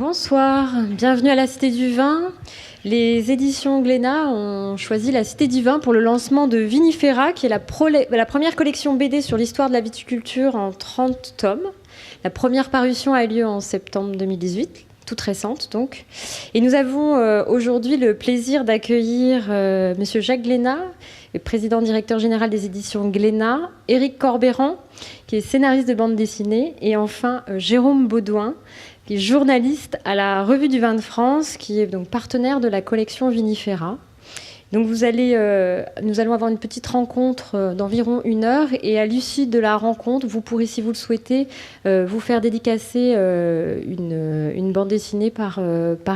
Bonsoir, bienvenue à la Cité du Vin. Les éditions Glénat ont choisi la Cité du Vin pour le lancement de Vinifera, qui est la première collection BD sur l'histoire de la viticulture en 30 tomes. La première parution a eu lieu en septembre 2018, toute récente donc. Et nous avons aujourd'hui le plaisir d'accueillir Monsieur Jacques Glénat, le président-directeur général des éditions Glénat, Éric Corbeyran, qui est scénariste de bande dessinée, et enfin Jérôme Baudouin, qui est journaliste à la Revue du Vin de France, qui est donc partenaire de la collection Vinifera. Donc nous allons avoir une petite rencontre d'environ 1 heure, et à l'issue de la rencontre, vous pourrez, si vous le souhaitez, vous faire dédicacer une bande dessinée par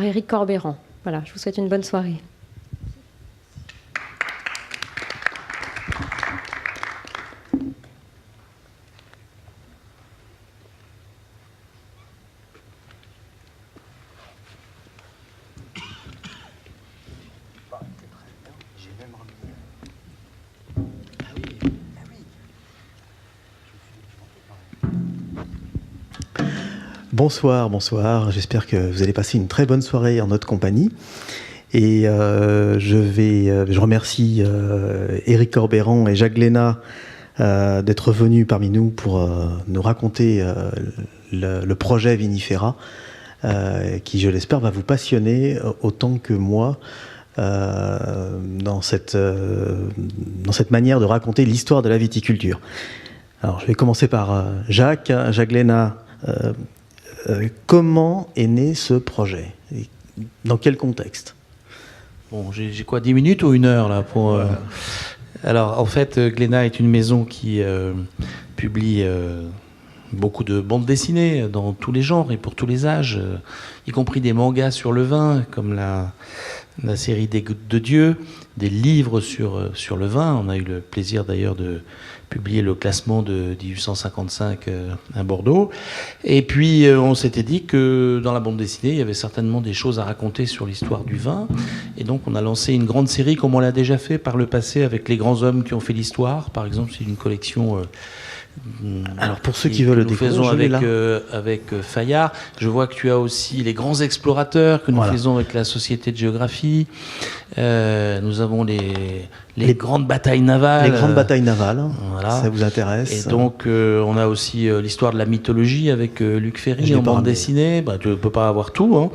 Éric Corbeyran. Voilà, je vous souhaite une bonne soirée. Bonsoir, bonsoir. J'espère que vous allez passer une très bonne soirée en notre compagnie. Et je remercie Éric Corbeyran et Jacques Glénat d'être venus parmi nous pour nous raconter le projet Vinifera, qui, je l'espère, va vous passionner autant que moi dans cette manière de raconter l'histoire de la viticulture. Alors, je vais commencer par Jacques Glénat. Comment est né ce projet? Dans quel contexte? Bon, j'ai quoi, 10 minutes ou 1 heure là pour, Alors, en fait, Glénat est une maison qui publie beaucoup de bandes dessinées dans tous les genres et pour tous les âges, y compris des mangas sur le vin, comme la série des Gouttes de Dieu, des livres sur le vin. On a eu le plaisir d'ailleurs de publier le classement de 1855 à Bordeaux. Et puis on s'était dit que dans la bande dessinée, il y avait certainement des choses à raconter sur l'histoire du vin. Et donc on a lancé une grande série, comme on l'a déjà fait par le passé avec les grands hommes qui ont fait l'histoire. Par exemple, c'est une collection... Alors pour ceux qui veulent le découvrir, faisons avec Fayard. Je vois que tu as aussi les grands explorateurs que nous faisons avec la Société de Géographie. Nous avons les grandes batailles navales. Les grandes batailles navales, voilà. Ça vous intéresse. Et donc on a aussi l'histoire de la mythologie avec Luc Ferry en bande dessinée. Bah, tu ne peux pas avoir tout. Hein.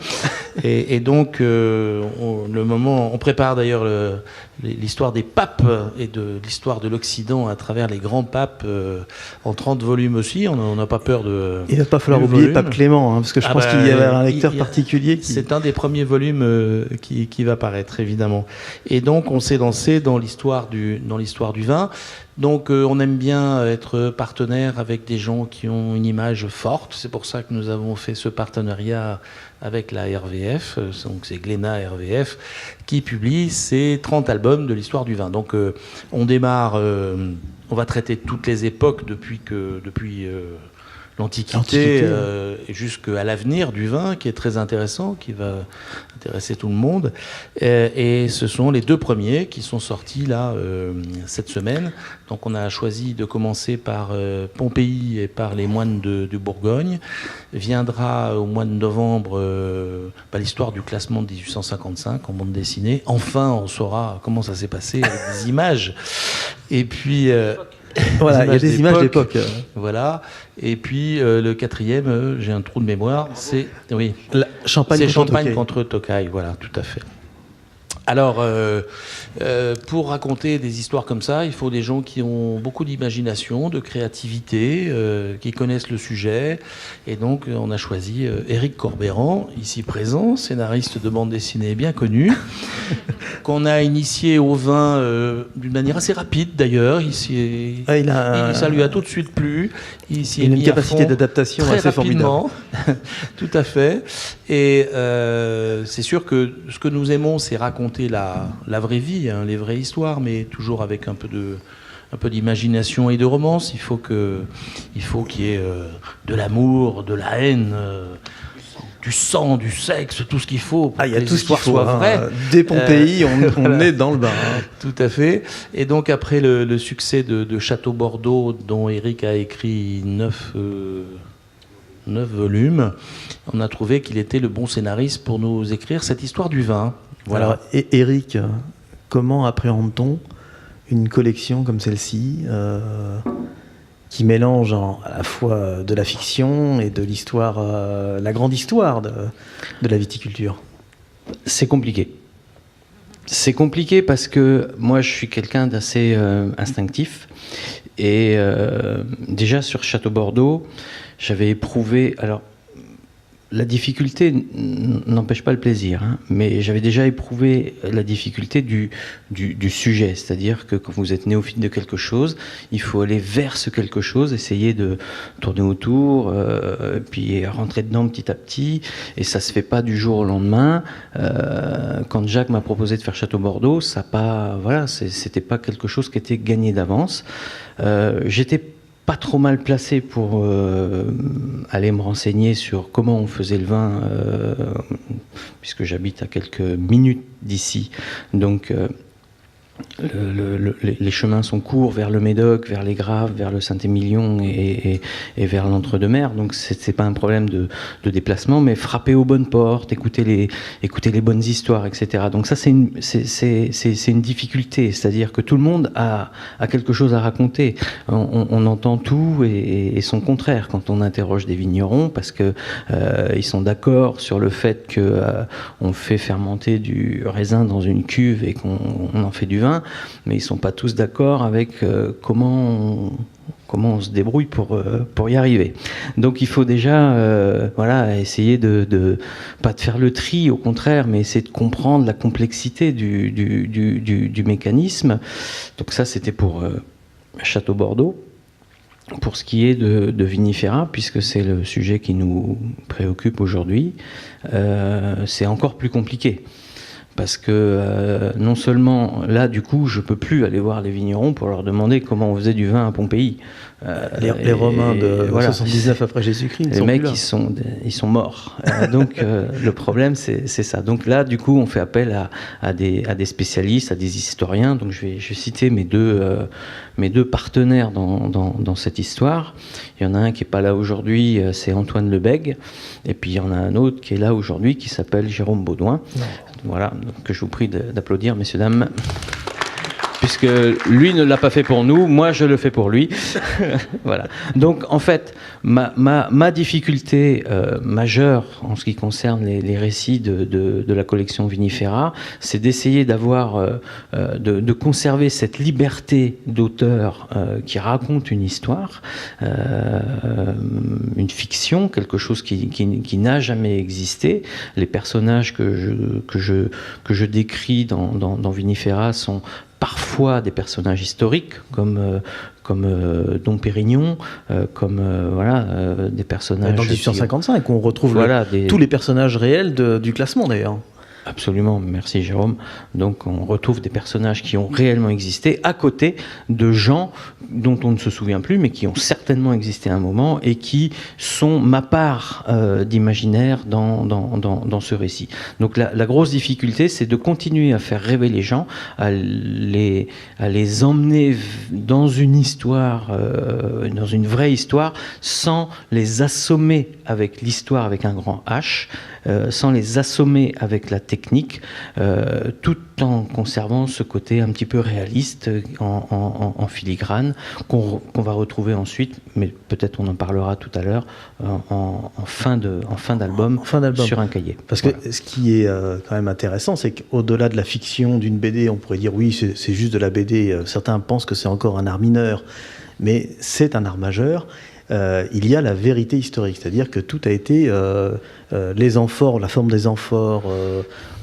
et donc on prépare d'ailleurs l'histoire des papes et de l'histoire de l'Occident à travers les grands papes en 30 volumes aussi. On n'a pas peur de... Il ne va pas falloir oublier Pape Clément, hein, parce que je pense qu'il y avait un lecteur particulier. C'est un des premiers volumes qui va paraître, évidemment. Et donc on s'est lancé dans l'histoire du vin. Donc on aime bien être partenaire avec des gens qui ont une image forte. C'est pour ça que nous avons fait ce partenariat avec la RVF, donc c'est Glénat RVF, qui publie ces 30 albums de l'histoire du vin. Donc on démarre, on va traiter toutes les époques depuis l'Antiquité jusqu'à l'avenir du vin, qui est très intéressant, qui va intéresser tout le monde. Et ce sont les 2 premiers qui sont sortis là cette semaine. Donc on a choisi de commencer par Pompéi et par les moines de Bourgogne. Viendra au mois de novembre l'histoire du classement de 1855 en bande dessinée. Enfin, on saura comment ça s'est passé avec des images. Et puis... Voilà, il y a des images d'époque. Voilà. Et puis le 4e, j'ai un trou de mémoire, c'est Champagne contre Tokay. Voilà, tout à fait. Alors, pour raconter des histoires comme ça, il faut des gens qui ont beaucoup d'imagination, de créativité, qui connaissent le sujet. Et donc, on a choisi Éric Corbeyran, ici présent, scénariste de bande dessinée bien connu, qu'on a initié au vin d'une manière assez rapide d'ailleurs. Ça lui a tout de suite plu. Il a une capacité d'adaptation assez formidable. Tout à fait. Et c'est sûr que ce que nous aimons, c'est raconter la vraie vie, hein, les vraies histoires, mais toujours avec un peu d'imagination et de romance. Il faut qu'il y ait de l'amour, de la haine, du sang, du sexe, tout ce qu'il faut pour que les histoires soient vraies. Dès Pompéi, on est dans le bain. Tout à fait. Et donc après le succès de Château Bordeaux, dont Éric a écrit 9 9 volumes, on a trouvé qu'il était le bon scénariste pour nous écrire cette histoire du vin. Voilà. Alors, Éric, comment appréhende-t-on une collection comme celle-ci qui mélange à la fois de la fiction et de l'histoire, la grande histoire de la viticulture? C'est compliqué. C'est compliqué parce que moi, je suis quelqu'un d'assez instinctif. Et déjà, sur Château Bordeaux, j'avais éprouvé... Alors, la difficulté n'empêche pas le plaisir, hein, mais j'avais déjà éprouvé la difficulté du sujet, c'est-à-dire que quand vous êtes néophyte de quelque chose, il faut aller vers ce quelque chose, essayer de tourner autour, puis rentrer dedans petit à petit, et ça se fait pas du jour au lendemain. Quand Jacques m'a proposé de faire Château Bordeaux, ça pas, voilà, c'était pas quelque chose qui était gagné d'avance. J'étais pas trop mal placé pour aller me renseigner sur comment on faisait le vin, puisque j'habite à quelques minutes d'ici. Donc les chemins sont courts vers le Médoc, vers les Graves, vers le Saint-Émilion et vers l'Entre-deux-Mers. Donc c'est pas un problème de déplacement, mais frapper aux bonnes portes, écouter les bonnes histoires, etc. Donc ça c'est une difficulté, c'est-à-dire que tout le monde a quelque chose à raconter. On entend tout et son contraire quand on interroge des vignerons, parce que ils sont d'accord sur le fait que on fait fermenter du raisin dans une cuve et qu'on en fait du vin. Mais ils ne sont pas tous d'accord avec comment on se débrouille pour y arriver. Donc il faut déjà essayer pas de faire le tri, au contraire, mais essayer de comprendre la complexité du mécanisme. Donc ça, c'était pour Château Bordeaux. Pour ce qui est de Vinifera, puisque c'est le sujet qui nous préoccupe aujourd'hui, c'est encore plus compliqué. Parce que non seulement, là, du coup, je ne peux plus aller voir les vignerons pour leur demander comment on faisait du vin à Pompéi. Les Romains de 79 après Jésus-Christ, les mecs, ils sont morts. Donc, le problème, c'est ça. Donc là, du coup, on fait appel à des spécialistes, à des historiens. Donc, je vais citer mes deux partenaires dans cette histoire. Il y en a un qui n'est pas là aujourd'hui, c'est Antoine Lebègue. Et puis, il y en a un autre qui est là aujourd'hui, qui s'appelle Jérôme Baudouin. Non. Voilà, donc je vous prie d'applaudir, messieurs, dames. Puisque lui ne l'a pas fait pour nous, moi je le fais pour lui. Voilà. Donc en fait, ma difficulté majeure en ce qui concerne les récits de la collection Vinifera, c'est d'essayer de conserver cette liberté d'auteur qui raconte une histoire, une fiction, quelque chose qui n'a jamais existé. Les personnages que je décris dans Vinifera sont parfois des personnages historiques comme Dom Pérignon, des personnages... Dans 1855, on retrouve tous les personnages réels du classement d'ailleurs. Absolument, merci Jérôme. Donc on retrouve des personnages qui ont réellement existé à côté de gens dont on ne se souvient plus, mais qui ont certainement existé à un moment et qui sont ma part d'imaginaire dans ce récit. Donc la grosse difficulté, c'est de continuer à faire rêver les gens, à les emmener dans une histoire, dans une vraie histoire, sans les assommer avec l'histoire avec un grand H, sans les assommer avec la technique, tout en conservant ce côté un petit peu réaliste en filigrane qu'on va retrouver ensuite, mais peut-être on en parlera tout à l'heure en fin d'album sur un cahier. Parce que ce qui est quand même intéressant, c'est qu'au-delà de la fiction d'une BD, on pourrait dire oui, c'est juste de la BD. Certains pensent que c'est encore un art mineur, mais c'est un art majeur. Il y a la vérité historique, c'est-à-dire que tout a été les amphores, la forme des amphores,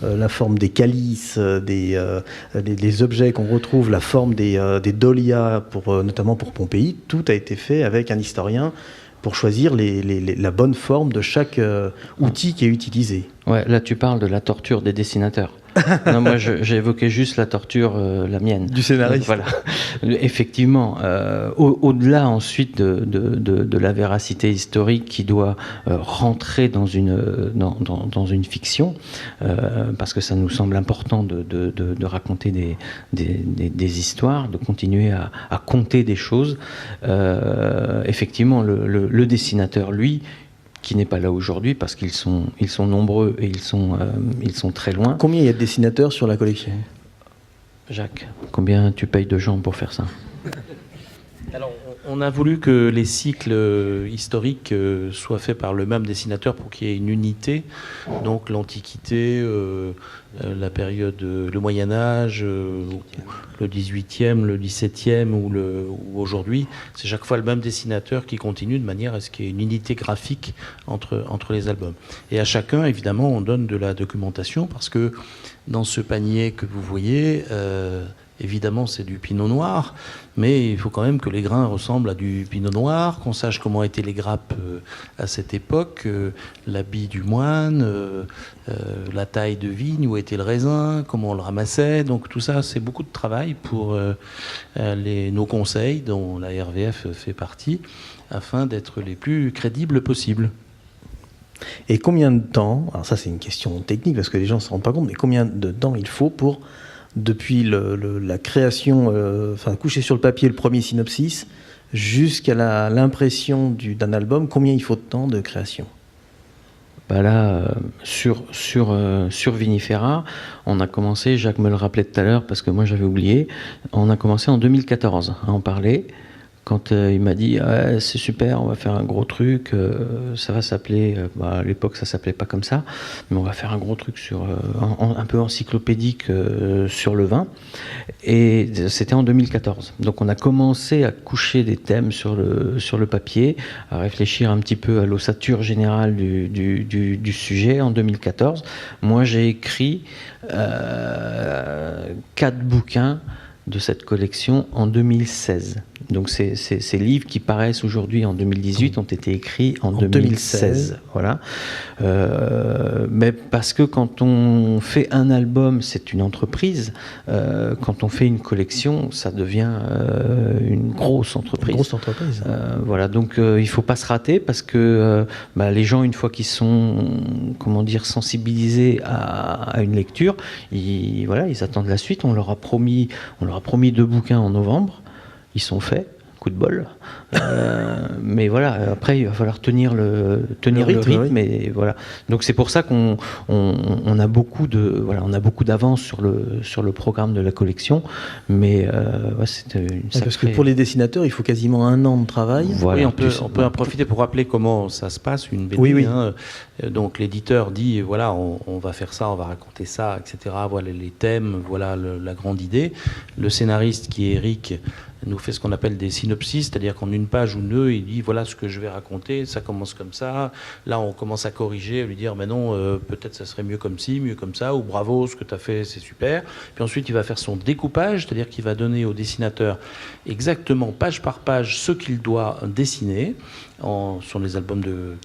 la forme des calices, les objets qu'on retrouve, la forme des dolias, notamment pour Pompéi, tout a été fait avec un historien pour choisir la bonne forme de chaque outil qui est utilisé. Ouais, là tu parles de la torture des dessinateurs. Non, moi j'ai évoqué juste la torture, la mienne. Du scénariste. Voilà. Effectivement, au-delà ensuite de la véracité historique qui doit rentrer dans une fiction, parce que ça nous semble important de raconter des histoires, de continuer à conter des choses. Effectivement, le dessinateur, lui, qui n'est pas là aujourd'hui parce qu'ils sont nombreux et ils sont très loin. Combien il y a de dessinateurs sur la collection ? Jacques, combien tu payes de gens pour faire ça ? Alors, on a voulu que les cycles historiques soient faits par le même dessinateur pour qu'il y ait une unité. Donc l'Antiquité, la période, le Moyen-Âge, le 18e, le 17e ou aujourd'hui, c'est chaque fois le même dessinateur qui continue de manière à ce qu'il y ait une unité graphique entre les albums. Et à chacun, évidemment, on donne de la documentation parce que dans ce panier que vous voyez, évidemment, c'est du pinot noir, mais il faut quand même que les grains ressemblent à du pinot noir, qu'on sache comment étaient les grappes à cette époque, l'habit du moine, la taille de vigne, où était le raisin, comment on le ramassait. Donc tout ça, c'est beaucoup de travail pour nos conseils, dont la RVF fait partie, afin d'être les plus crédibles possibles. Et combien de temps, alors ça c'est une question technique parce que les gens ne se rendent pas compte, mais combien de temps il faut pour, depuis la création, coucher sur le papier le premier synopsis, jusqu'à l'impression d'un album, combien il faut de temps de création ? Bah là, sur Vinifera, on a commencé, Jacques me le rappelait tout à l'heure parce que moi j'avais oublié, on a commencé en 2014 à en parler. Quand il m'a dit c'est super, on va faire un gros truc, ça va s'appeler, à l'époque ça s'appelait pas comme ça, mais on va faire un gros truc un peu encyclopédique sur le vin. Et c'était en 2014. Donc on a commencé à coucher des thèmes sur le papier, à réfléchir un petit peu à l'ossature générale du sujet en 2014. Moi j'ai écrit 4 bouquins de cette collection en 2016. Donc ces livres qui paraissent aujourd'hui en 2018 ont été écrits en 2016. Voilà. Mais parce que quand on fait un album, c'est une entreprise. Quand on fait une collection, ça devient une grosse entreprise. Une grosse entreprise. Voilà. Donc il ne faut pas se rater parce que les gens, une fois qu'ils sont, sensibilisés à une lecture, ils attendent la suite. On leur a promis 2 bouquins en novembre. Ils sont faits, coup de bol. Mais voilà, après, il va falloir tenir le rythme. Oui. Et voilà. Donc c'est pour ça qu'on a beaucoup d'avance sur le programme de la collection. Mais c'est une sacrée... Parce que pour les dessinateurs, il faut quasiment 1 an de travail. Voilà, oui, on peut en profiter pour rappeler comment ça se passe, une BD. Oui. Hein. Donc l'éditeur dit, voilà, on va faire ça, on va raconter ça, etc. Voilà les thèmes, voilà la grande idée. Le scénariste, qui est Eric, nous fait ce qu'on appelle des synopsis, c'est-à-dire qu'en 1 page ou 2, il dit voilà ce que je vais raconter, ça commence comme ça. Là, on commence à corriger, à lui dire mais non, peut-être ça serait mieux comme ci, mieux comme ça, ou bravo, ce que tu as fait, c'est super. Puis ensuite, il va faire son découpage, c'est-à-dire qu'il va donner au dessinateur exactement page par page ce qu'il doit dessiner. Sur les albums de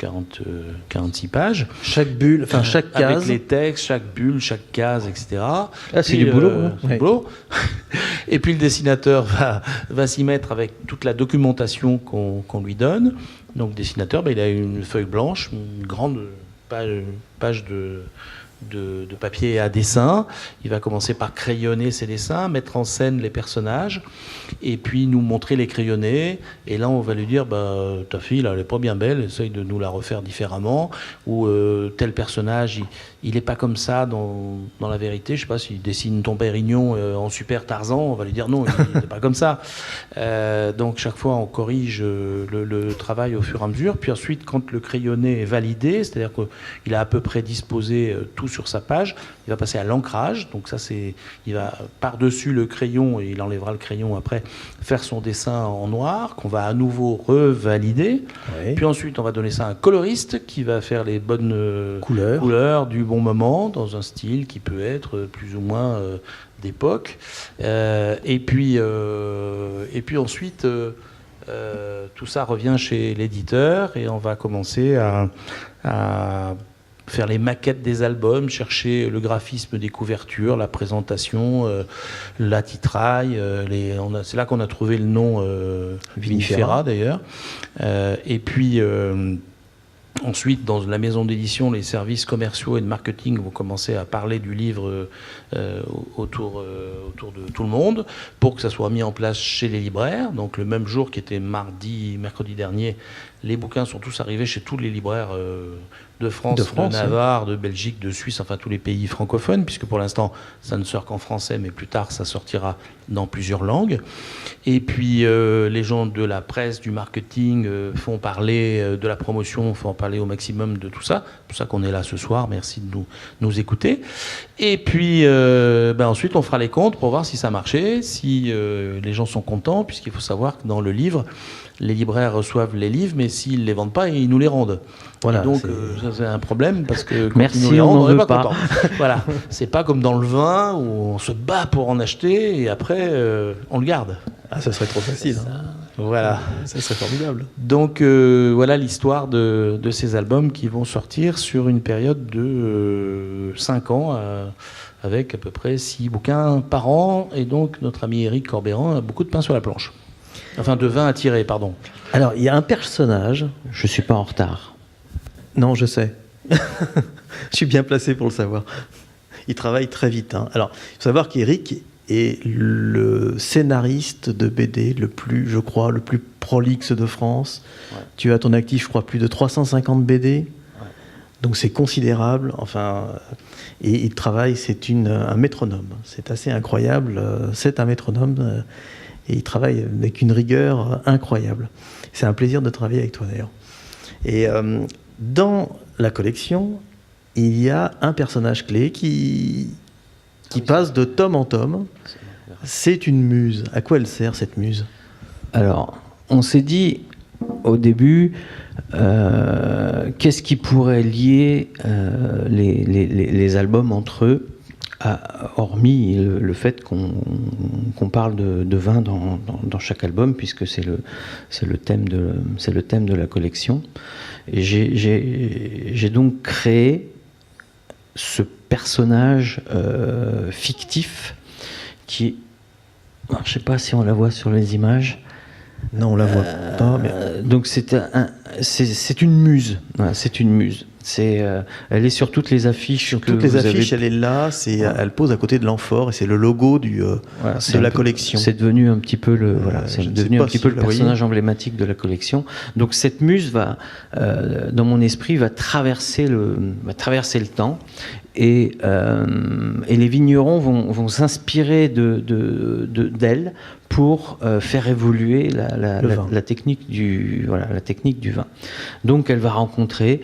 46 pages. Chaque bulle, chaque case. Avec les textes, chaque bulle, chaque case, etc. C'est du boulot. C'est du boulot. Et puis le dessinateur va s'y mettre avec toute la documentation qu'on lui donne. Donc le dessinateur, il a une feuille blanche, une grande page de papier à dessin. Il va commencer par crayonner ses dessins, mettre en scène les personnages, et puis nous montrer les crayonnés. Et là, on va lui dire ta fille, là, elle est pas bien belle, essaye de nous la refaire différemment. Ou tel personnage, il est pas comme ça dans la vérité. Je sais pas, s'il dessine ton Pérignon en super Tarzan, on va lui dire non, il n'est pas comme ça. Donc chaque fois, on corrige le travail au fur et à mesure. Puis ensuite, quand le crayonné est validé, c'est-à-dire qu'il a à peu près disposé tout sur sa page, il va passer à l'ancrage. Donc ça, il va par-dessus le crayon, et il enlèvera le crayon après, faire son dessin en noir, qu'on va à nouveau revalider. Oui. Puis ensuite, on va donner ça à un coloriste qui va faire les bonnes couleurs du bon moment, dans un style qui peut être plus ou moins d'époque. Et puis ensuite, tout ça revient chez l'éditeur, et on va commencer à faire les maquettes des albums, chercher le graphisme des couvertures, la présentation, la titraille. C'est là qu'on a trouvé le nom Vinifera d'ailleurs. Et puis Ensuite, dans la maison d'édition, les services commerciaux et de marketing vont commencer à parler du livre autour de tout le monde pour que ça soit mis en place chez les libraires. Donc le même jour qui était mercredi dernier, les bouquins sont tous arrivés chez tous les libraires de France, de Navarre, de Belgique, de Suisse, enfin tous les pays francophones, puisque pour l'instant ça ne sort qu'en français, mais plus tard ça sortira dans plusieurs langues. Et puis les gens de la presse, du marketing font parler de la promotion, font parler au maximum de tout ça. C'est pour ça qu'on est là ce soir, merci de nous écouter. Et puis ensuite on fera les comptes pour voir si ça marchait, si les gens sont contents, puisqu'il faut savoir que dans le livre, les libraires reçoivent les livres, mais s'ils ne les vendent pas, ils nous les rendent. Voilà, et donc, ça c'est un problème, parce que quand ils nous les rendent, on n'est pas content. Voilà. C'est pas comme dans le vin, où on se bat pour en acheter, et après, on le garde. Ah, ça serait trop facile. Hein. Voilà. Ça serait formidable. Donc, voilà l'histoire de ces albums qui vont sortir sur une période de 5 ans, avec à peu près 6 bouquins par an, et donc notre ami Éric Corbeyran a beaucoup de pain sur la planche. Enfin, de vin à tirer, pardon. Alors, il y a un personnage... Je suis pas en retard. Non, je sais. Je suis bien placé pour le savoir. Il travaille très vite. Hein. Alors, il faut savoir qu'Éric est le scénariste de BD le plus prolixe de France. Ouais. Tu as à ton actif, je crois, plus de 350 BD. Ouais. Donc, c'est considérable. Enfin, et il travaille, c'est un métronome. C'est assez incroyable. C'est un métronome... Et il travaille avec une rigueur incroyable. C'est un plaisir de travailler avec toi d'ailleurs. Et dans la collection, il y a un personnage clé qui passe de tome en tome. C'est une muse. À quoi elle sert cette muse ? Alors, on s'est dit au début, qu'est-ce qui pourrait lier les albums entre eux ? Hormis le fait qu'on parle de vin dans chaque album, puisque c'est le thème de la collection. Et j'ai donc créé ce personnage fictif qui, je ne sais pas si on la voit sur les images. Non, on la voit pas. Mais... Donc c'est une muse. Voilà, c'est une muse. Elle est sur toutes les affiches. Sur toutes les affiches, elle est là. Elle pose à côté de l'amphore et c'est le logo de la collection. C'est devenu un petit peu le personnage emblématique de la collection. Donc cette muse va, dans mon esprit, va traverser le temps. Et les vignerons vont s'inspirer d'elle pour faire évoluer la technique du vin. Donc elle va rencontrer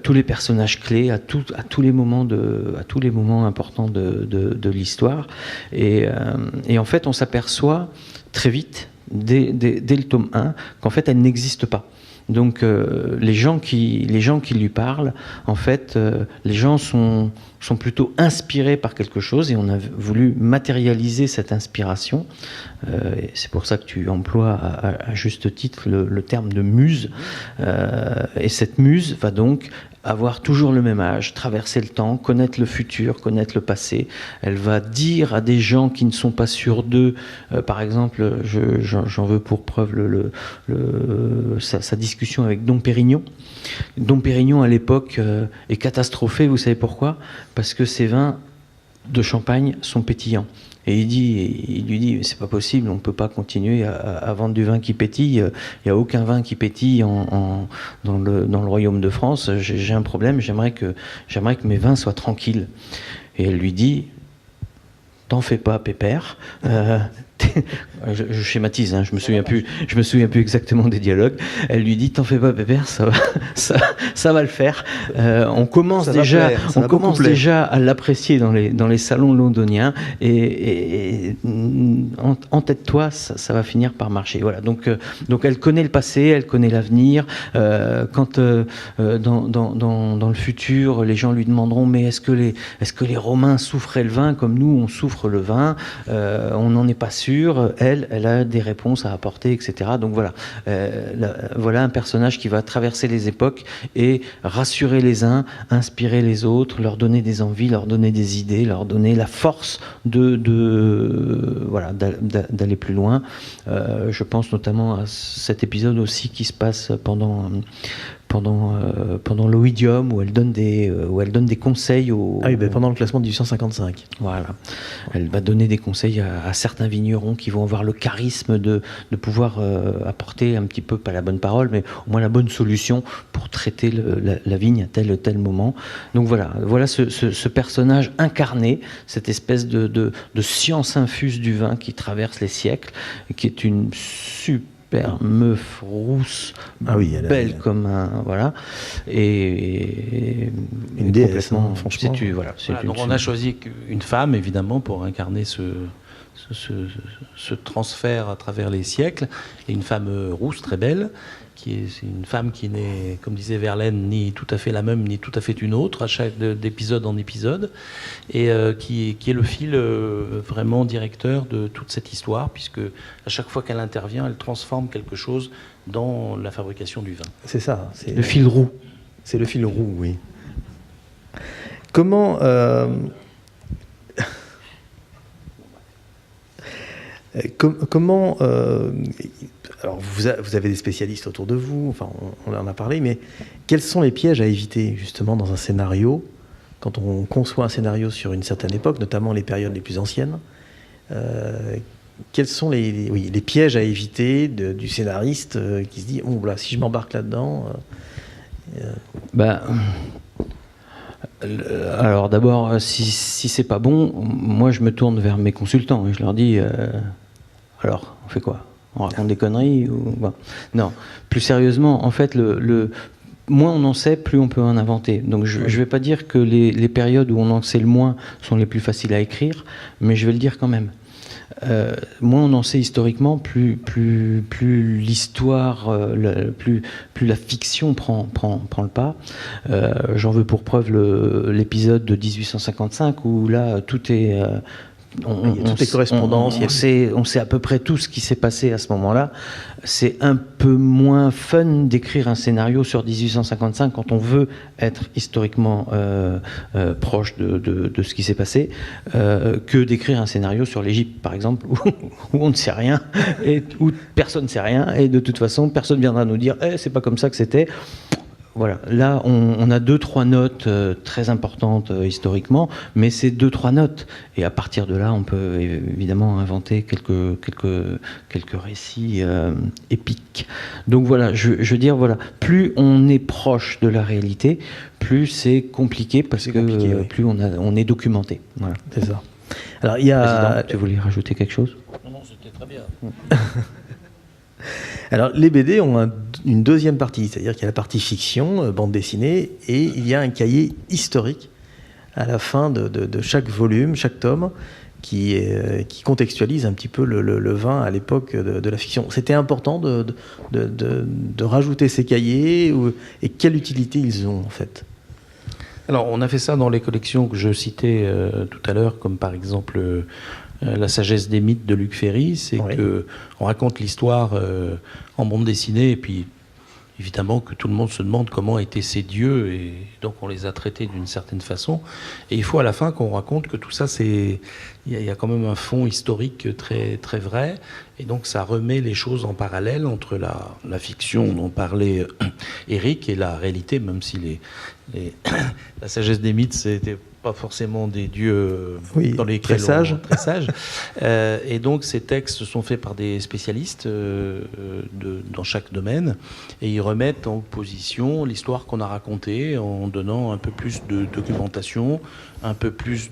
tous les personnages clés à tous les moments importants de l'histoire. Et en fait, on s'aperçoit très vite, dès le tome 1, qu'en fait, elle n'existe pas. Donc les gens qui lui parlent, en fait, les gens sont plutôt inspirés par quelque chose et on a voulu matérialiser cette inspiration. Et c'est pour ça que tu emploies à juste titre le terme de muse. Et cette muse va donc avoir toujours le même âge, traverser le temps, connaître le futur, connaître le passé. Elle va dire à des gens qui ne sont pas sûrs d'eux, par exemple, j'en veux pour preuve sa discussion avec Dom Pérignon. Dom Pérignon, à l'époque, est catastrophé, vous savez pourquoi ? Parce que ses vins de Champagne sont pétillants. Et il lui dit, c'est pas possible, on peut pas continuer à vendre du vin qui pétille. Il y a aucun vin qui pétille dans le royaume de France. J'ai un problème. J'aimerais que mes vins soient tranquilles. Et elle lui dit, t'en fais pas, pépère. Je schématise, hein, je me souviens plus exactement des dialogues. Elle lui dit, t'en fais pas, pépère, ça va le faire. On commence déjà à l'apprécier dans les salons londoniens et entête-toi, ça va finir par marcher. Voilà. Donc elle connaît le passé, elle connaît l'avenir. Quand dans le futur, les gens lui demanderont, mais est-ce que les Romains souffraient le vin comme nous on souffre le vin, on n'en est pas sûr. Elle a des réponses à apporter, etc. Donc voilà, voilà un personnage qui va traverser les époques et rassurer les uns, inspirer les autres, leur donner des envies, leur donner des idées, leur donner la force d'aller plus loin. Je pense notamment à cet épisode aussi qui se passe pendant pendant l'Oïdium, où elle donne des conseils aux... Ah oui, pendant le classement de 1855. Voilà. Elle va donner des conseils à certains vignerons qui vont avoir le charisme de pouvoir apporter un petit peu, pas la bonne parole, mais au moins la bonne solution pour traiter la vigne à tel moment. Donc voilà ce personnage incarné, cette espèce de science infuse du vin qui traverse les siècles, qui est une super meuf rousse, belle comme un... Voilà. Et une déesse, franchement. Donc on a choisi une femme, évidemment, pour incarner ce transfert à travers les siècles, et une femme rousse, très belle, c'est une femme qui n'est, comme disait Verlaine, ni tout à fait la même, ni tout à fait une autre, d'épisode en épisode, et qui est le fil vraiment directeur de toute cette histoire, puisque à chaque fois qu'elle intervient, elle transforme quelque chose dans la fabrication du vin. C'est ça. C'est le fil roux. C'est le fil roux, oui. Comment... Comment alors vous avez des spécialistes autour de vous, enfin on en a parlé, mais quels sont les pièges à éviter justement dans un scénario, quand on conçoit un scénario sur une certaine époque, notamment les périodes les plus anciennes, quels sont les pièges à éviter du scénariste qui se dit oh là, si je m'embarque là-dedans Alors d'abord, si c'est pas bon, moi je me tourne vers mes consultants et je leur dis alors on fait quoi? On raconte des conneries ou... Bon. Non, plus sérieusement, en fait, moins on en sait, plus on peut en inventer. Donc je ne vais pas dire que les périodes où on en sait le moins sont les plus faciles à écrire, mais je vais le dire quand même. Moins on en sait historiquement, plus l'histoire, plus la fiction prend le pas. J'en veux pour preuve l'épisode de 1855 où là tout est... toutes les correspondances. On sait à peu près tout ce qui s'est passé à ce moment-là. C'est un peu moins fun d'écrire un scénario sur 1855 quand on veut être historiquement proche de ce qui s'est passé, que d'écrire un scénario sur l'Égypte, par exemple, où on ne sait rien, et où personne ne sait rien, et de toute façon, personne viendra nous dire c'est pas comme ça que c'était. Voilà, là on a 2-3 notes très importantes historiquement, mais c'est 2-3 notes. Et à partir de là, on peut évidemment inventer quelques récits épiques. Donc voilà, je veux dire, voilà, plus on est proche de la réalité, plus c'est compliqué parce que plus on est documenté. Voilà. C'est ça. Alors il y a... Président, tu voulais rajouter quelque chose? Non, c'était très bien. Alors, les BD ont une deuxième partie, c'est-à-dire qu'il y a la partie fiction, bande dessinée, et il y a un cahier historique à la fin de chaque volume, chaque tome, qui contextualise un petit peu le vin à l'époque de la fiction. C'était important de rajouter ces cahiers, et quelle utilité ils ont en fait? Alors, on a fait ça dans les collections que je citais tout à l'heure, comme par exemple... La sagesse des mythes de Luc Ferry, c'est qu'on raconte l'histoire en bande dessinée, et puis évidemment que tout le monde se demande comment étaient ces dieux, et donc on les a traités d'une certaine façon. Et il faut à la fin qu'on raconte que tout ça, il y a quand même un fond historique très, très vrai, et donc ça remet les choses en parallèle entre la fiction dont parlait Éric et la réalité, même si la sagesse des mythes, c'était pas forcément des dieux dans lesquels très sages. Et donc ces textes sont faits par des spécialistes dans chaque domaine, et ils remettent en position l'histoire qu'on a racontée en donnant un peu plus de documentation, un peu plus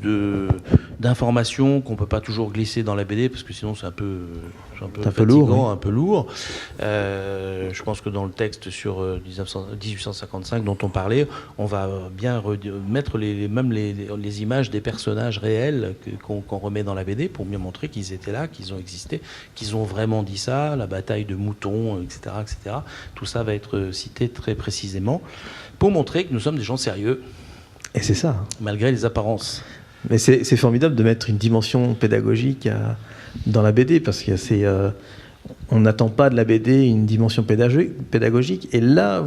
d'informations qu'on peut pas toujours glisser dans la BD parce que sinon c'est un peu fatigant, un peu lourd. Je pense que dans le texte sur 1855 dont on parlait, on va bien mettre les images des personnages réels qu'on remet dans la BD pour bien montrer qu'ils étaient là, qu'ils ont existé, qu'ils ont vraiment dit ça, la bataille de Mouton, etc., etc. Tout ça va être cité très précisément pour montrer que nous sommes des gens sérieux. Et c'est ça. Malgré les apparences. Mais c'est formidable de mettre une dimension pédagogique dans la BD, parce que on n'attend pas de la BD une dimension pédagogique. Et là,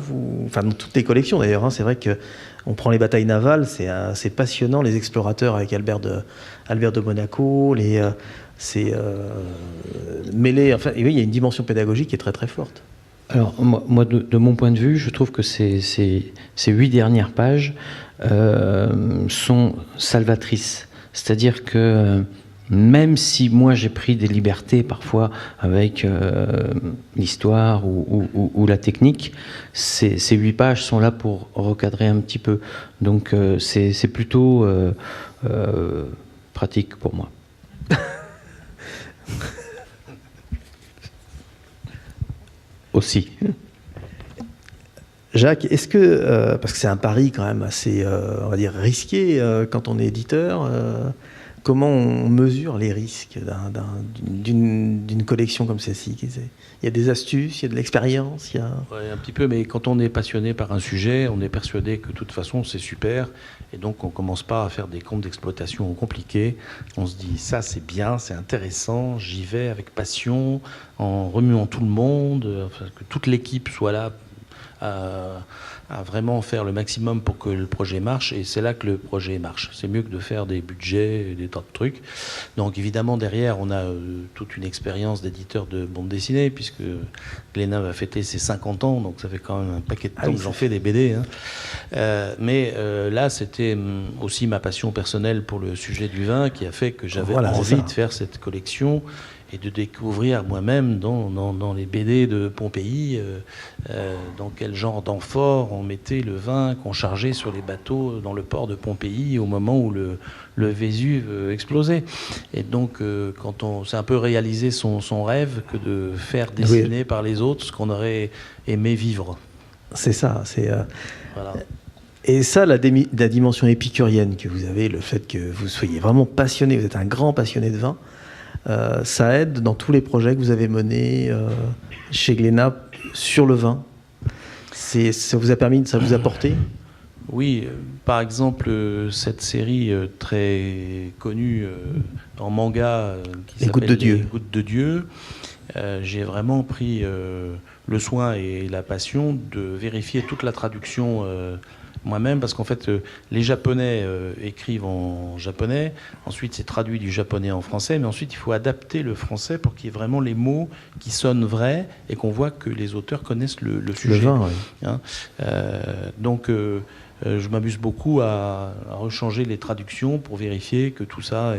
dans toutes les collections d'ailleurs, c'est vrai qu'on prend les batailles navales, c'est passionnant, les explorateurs avec Albert de Monaco, mêlé. Enfin, oui, il y a une dimension pédagogique qui est très très forte. Alors, moi de mon point de vue, je trouve que ces 8 dernières pages sont salvatrices. C'est-à-dire que même si moi j'ai pris des libertés parfois avec l'histoire ou la technique, ces 8 pages sont là pour recadrer un petit peu. Donc c'est plutôt pratique pour moi. Aussi. Jacques, est-ce que, parce que c'est un pari quand même assez, on va dire, risqué quand on est éditeur, comment on mesure les risques d'une collection comme celle-ci? Il y a des astuces, il y a de l'expérience, il y a... Ouais, un petit peu, mais quand on est passionné par un sujet, on est persuadé que de toute façon c'est super, et donc on ne commence pas à faire des comptes d'exploitation compliqués. On se dit ça c'est bien, c'est intéressant, j'y vais avec passion, en remuant tout le monde, enfin, que toute l'équipe soit là à vraiment faire le maximum pour que le projet marche, et c'est là que le projet marche. C'est mieux que de faire des budgets et des tas de trucs. Donc évidemment derrière on a toute une expérience d'éditeur de bande dessinée, puisque Glénat va fêter ses 50 ans, donc ça fait quand même un paquet de temps que j'en fais des BD, hein. Mais là c'était aussi ma passion personnelle pour le sujet du vin qui a fait que j'avais envie de faire cette collection et de découvrir moi-même dans les BD de Pompéi dans quel genre d'amphore on mettait le vin qu'on chargeait sur les bateaux dans le port de Pompéi au moment où le Vésuve explosait. Et donc quand on s'est un peu réalisé son rêve que de faire dessiner par les autres ce qu'on aurait aimé vivre. C'est ça, c'est... Voilà. Et ça, la dimension épicurienne que vous avez, le fait que vous soyez vraiment passionné, vous êtes un grand passionné de vin, ça aide dans tous les projets que vous avez menés chez Glénat sur le vin. Ça vous a permis, ça vous a porté? Oui, par exemple, cette série très connue en manga qui s'appelle Les Gouttes de Dieu, j'ai vraiment pris le soin et la passion de vérifier toute la traduction moi-même, parce qu'en fait, les Japonais écrivent en japonais, ensuite c'est traduit du japonais en français, mais ensuite il faut adapter le français pour qu'il y ait vraiment les mots qui sonnent vrais et qu'on voit que les auteurs connaissent le sujet. Le vin, oui. Hein, donc, je m'amuse beaucoup à rechanger les traductions pour vérifier que tout ça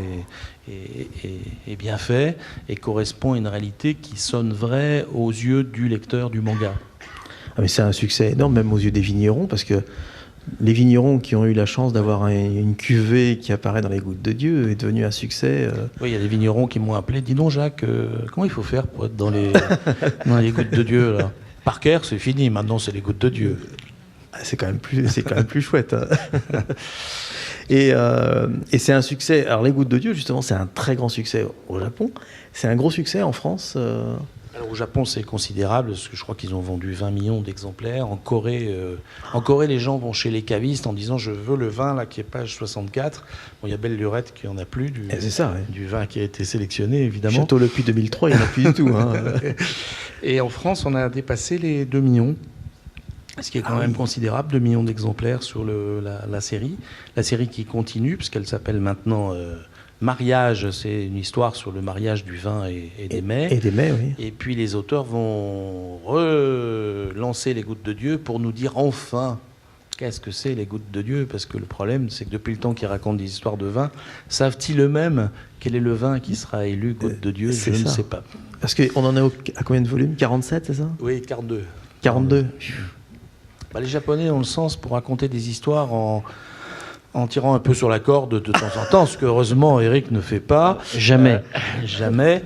est bien fait et correspond à une réalité qui sonne vraie aux yeux du lecteur du manga. Ah mais c'est un succès énorme, même aux yeux des vignerons, parce que les vignerons qui ont eu la chance d'avoir une cuvée qui apparaît dans les Gouttes de Dieu est devenu un succès. Oui, il y a des vignerons qui m'ont appelé. Dis donc, Jacques, comment il faut faire pour être dans les Gouttes de Dieu là? Parker, c'est fini. Maintenant, c'est les Gouttes de Dieu. C'est quand même plus chouette. Hein. Et c'est un succès. Alors, les Gouttes de Dieu, justement, c'est un très grand succès au Japon. C'est un gros succès en France. Alors, au Japon, c'est considérable, parce que je crois qu'ils ont vendu 20 millions d'exemplaires. En Corée, les gens vont chez les cavistes en disant « Je veux le vin là, qui est page 64 ». Bon, il y a Belle Lurette qui n'en a plus, du vin qui a été sélectionné, évidemment. Château Le Puy 2003, il n'y en a plus du tout. Hein. Et en France, on a dépassé les 2 millions. Ce qui est quand même considérable, 2 millions d'exemplaires sur la série. La série qui continue, puisqu'elle s'appelle maintenant Mariage, c'est une histoire sur le mariage du vin et des mets. Et des mets, oui. Et puis les auteurs vont relancer les Gouttes de Dieu pour nous dire enfin qu'est-ce que c'est les Gouttes de Dieu, parce que le problème, c'est que depuis le temps qu'ils racontent des histoires de vin, savent-ils eux-mêmes quel est le vin qui sera élu Goutte de Dieu? Je ne sais pas. Parce qu'on en est à combien de volumes? 47, c'est ça? Oui, 42. 42. Les Japonais ont le sens pour raconter des histoires en tirant un peu sur la corde de temps en temps, ce que heureusement Eric ne fait pas. Jamais. Jamais.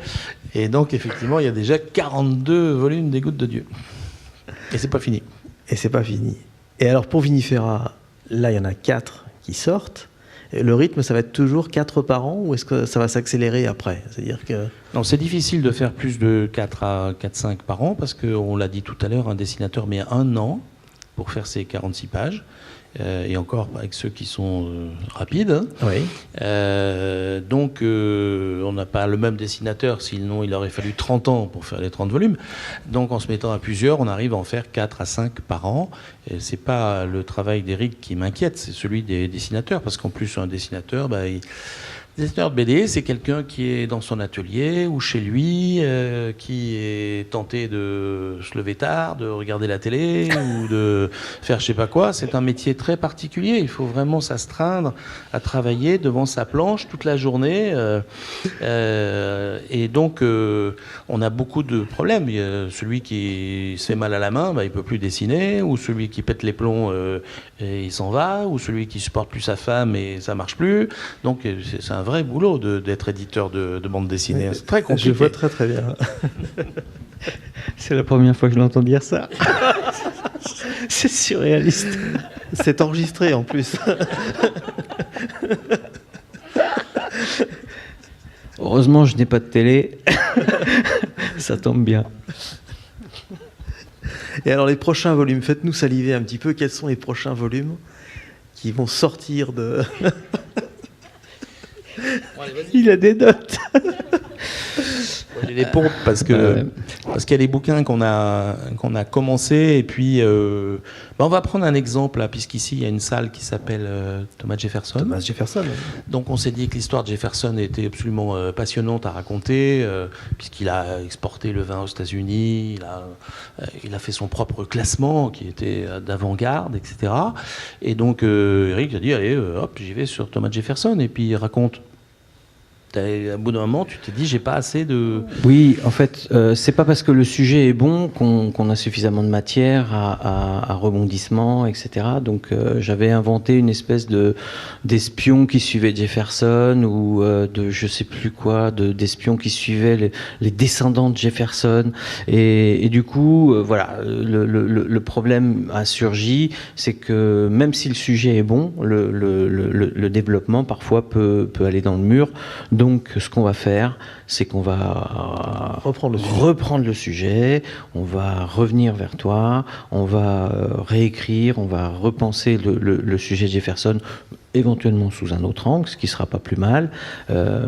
Et donc effectivement, il y a déjà 42 volumes des Gouttes de Dieu. Et c'est pas fini. Et c'est pas fini. Et alors pour Vinifera, là il y en a 4 qui sortent. Et le rythme, ça va être toujours 4 par an, ou est-ce que ça va s'accélérer après? C'est-à-dire que... Non, c'est difficile de faire plus de 4 à 4-5 par an, parce qu'on l'a dit tout à l'heure, un dessinateur met 1 an pour faire ses 46 pages. Et encore avec ceux qui sont rapides. Hein. Oui. Donc, on n'a pas le même dessinateur, sinon il aurait fallu 30 ans pour faire les 30 volumes. Donc, en se mettant à plusieurs, on arrive à en faire 4 à 5 par an. Et c'est pas le travail d'Éric qui m'inquiète, c'est celui des dessinateurs. Parce qu'en plus, un dessinateur, Dessinateur de BD, c'est quelqu'un qui est dans son atelier ou chez lui, qui est tenté de se lever tard, de regarder la télé ou de faire je sais pas quoi. C'est un métier très particulier. Il faut vraiment s'astreindre à travailler devant sa planche toute la journée. Et donc, on a beaucoup de problèmes. Il y a celui qui se fait mal à la main, il peut plus dessiner, ou celui qui pète les plombs et il s'en va, ou celui qui supporte plus sa femme et ça marche plus. Donc, c'est un vrai boulot d'être éditeur de bande dessinée. C'est très compliqué. Je vois très très bien. C'est la première fois que je l'entends dire ça. C'est surréaliste. C'est enregistré en plus. Heureusement, je n'ai pas de télé. Ça tombe bien. Et alors les prochains volumes, faites-nous saliver un petit peu. Quels sont les prochains volumes qui vont sortir de... Il a des notes. J'ai des pompes parce qu'il y a des bouquins qu'on a commencé et puis on va prendre un exemple là, puisqu'ici il y a une salle qui s'appelle Thomas Jefferson. Thomas Jefferson. Oui. Donc on s'est dit que l'histoire de Jefferson était absolument passionnante à raconter puisqu'il a exporté le vin aux États-Unis, il a fait son propre classement qui était d'avant-garde, etc. Et donc Eric a dit allez hop j'y vais sur Thomas Jefferson et puis il raconte. À bout d'un moment, tu t'es dit, j'ai pas assez de... Oui, en fait, c'est pas parce que le sujet est bon qu'on a suffisamment de matière à rebondissement, etc. Donc, j'avais inventé une espèce d'espion qui suivait Jefferson ou de je sais plus quoi, d'espion qui suivait les descendants de Jefferson. Et du coup, voilà, le problème a surgi, c'est que même si le sujet est bon, le développement parfois peut aller dans le mur. Donc, ce qu'on va faire, c'est qu'on va reprendre le sujet, on va revenir vers toi, on va réécrire, on va repenser le sujet de Jefferson, éventuellement sous un autre angle, ce qui ne sera pas plus mal.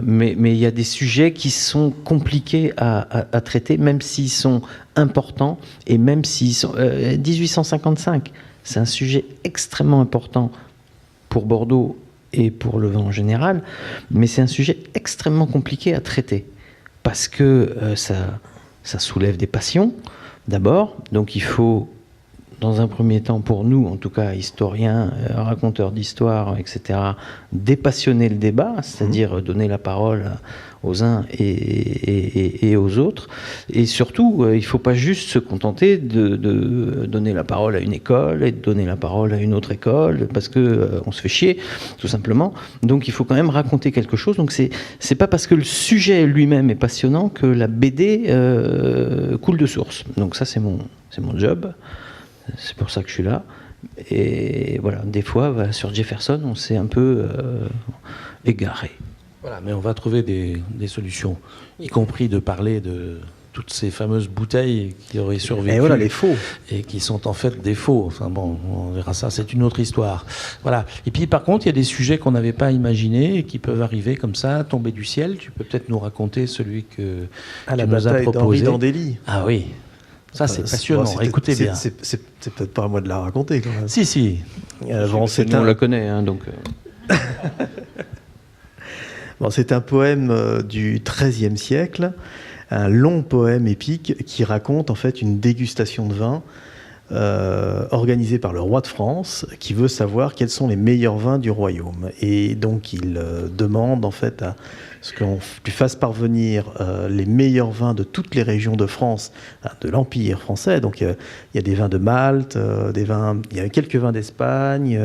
Mais il y a des sujets qui sont compliqués à traiter, même s'ils sont importants, et même s'ils sont... 1855, c'est un sujet extrêmement important pour Bordeaux, et pour le vin en général, mais c'est un sujet extrêmement compliqué à traiter, parce que ça soulève des passions, d'abord, donc il faut, dans un premier temps, pour nous, en tout cas, historiens, raconteurs d'histoire, etc., dépassionner le débat, c'est-à-dire donner la parole aux uns et aux autres. Et surtout, il ne faut pas juste se contenter de donner la parole à une école et de donner la parole à une autre école, parce qu'on se fait chier, tout simplement. Donc il faut quand même raconter quelque chose. Donc c'est pas parce que le sujet lui-même est passionnant que la BD coule de source. Donc ça, c'est mon job. C'est pour ça que je suis là. Et voilà, des fois, sur Jefferson, on s'est un peu égaré. Voilà, mais on va trouver des solutions, y compris de parler de toutes ces fameuses bouteilles qui auraient survécu. Et voilà, les faux. Et qui sont en fait des faux. Enfin bon, on verra ça, c'est une autre histoire. Voilà. Et puis par contre, il y a des sujets qu'on n'avait pas imaginés et qui peuvent arriver comme ça, tomber du ciel. Tu peux peut-être nous raconter celui que tu nous as proposé. D'Andély. Ah oui. Ça, c'est passionnant. Écoutez bien. C'est peut-être pas à moi de la raconter, quand même. Si. On la connaît, hein, donc... Bon, c'est un poème du XIIIe siècle, un long poème épique qui raconte en fait une dégustation de vin organisée par le roi de France, qui veut savoir quels sont les meilleurs vins du royaume. Et donc il demande en fait à ce qu'on lui fasse parvenir les meilleurs vins de toutes les régions de France, de l'Empire français. Donc il y a des vins de Malte, il y a quelques vins d'Espagne,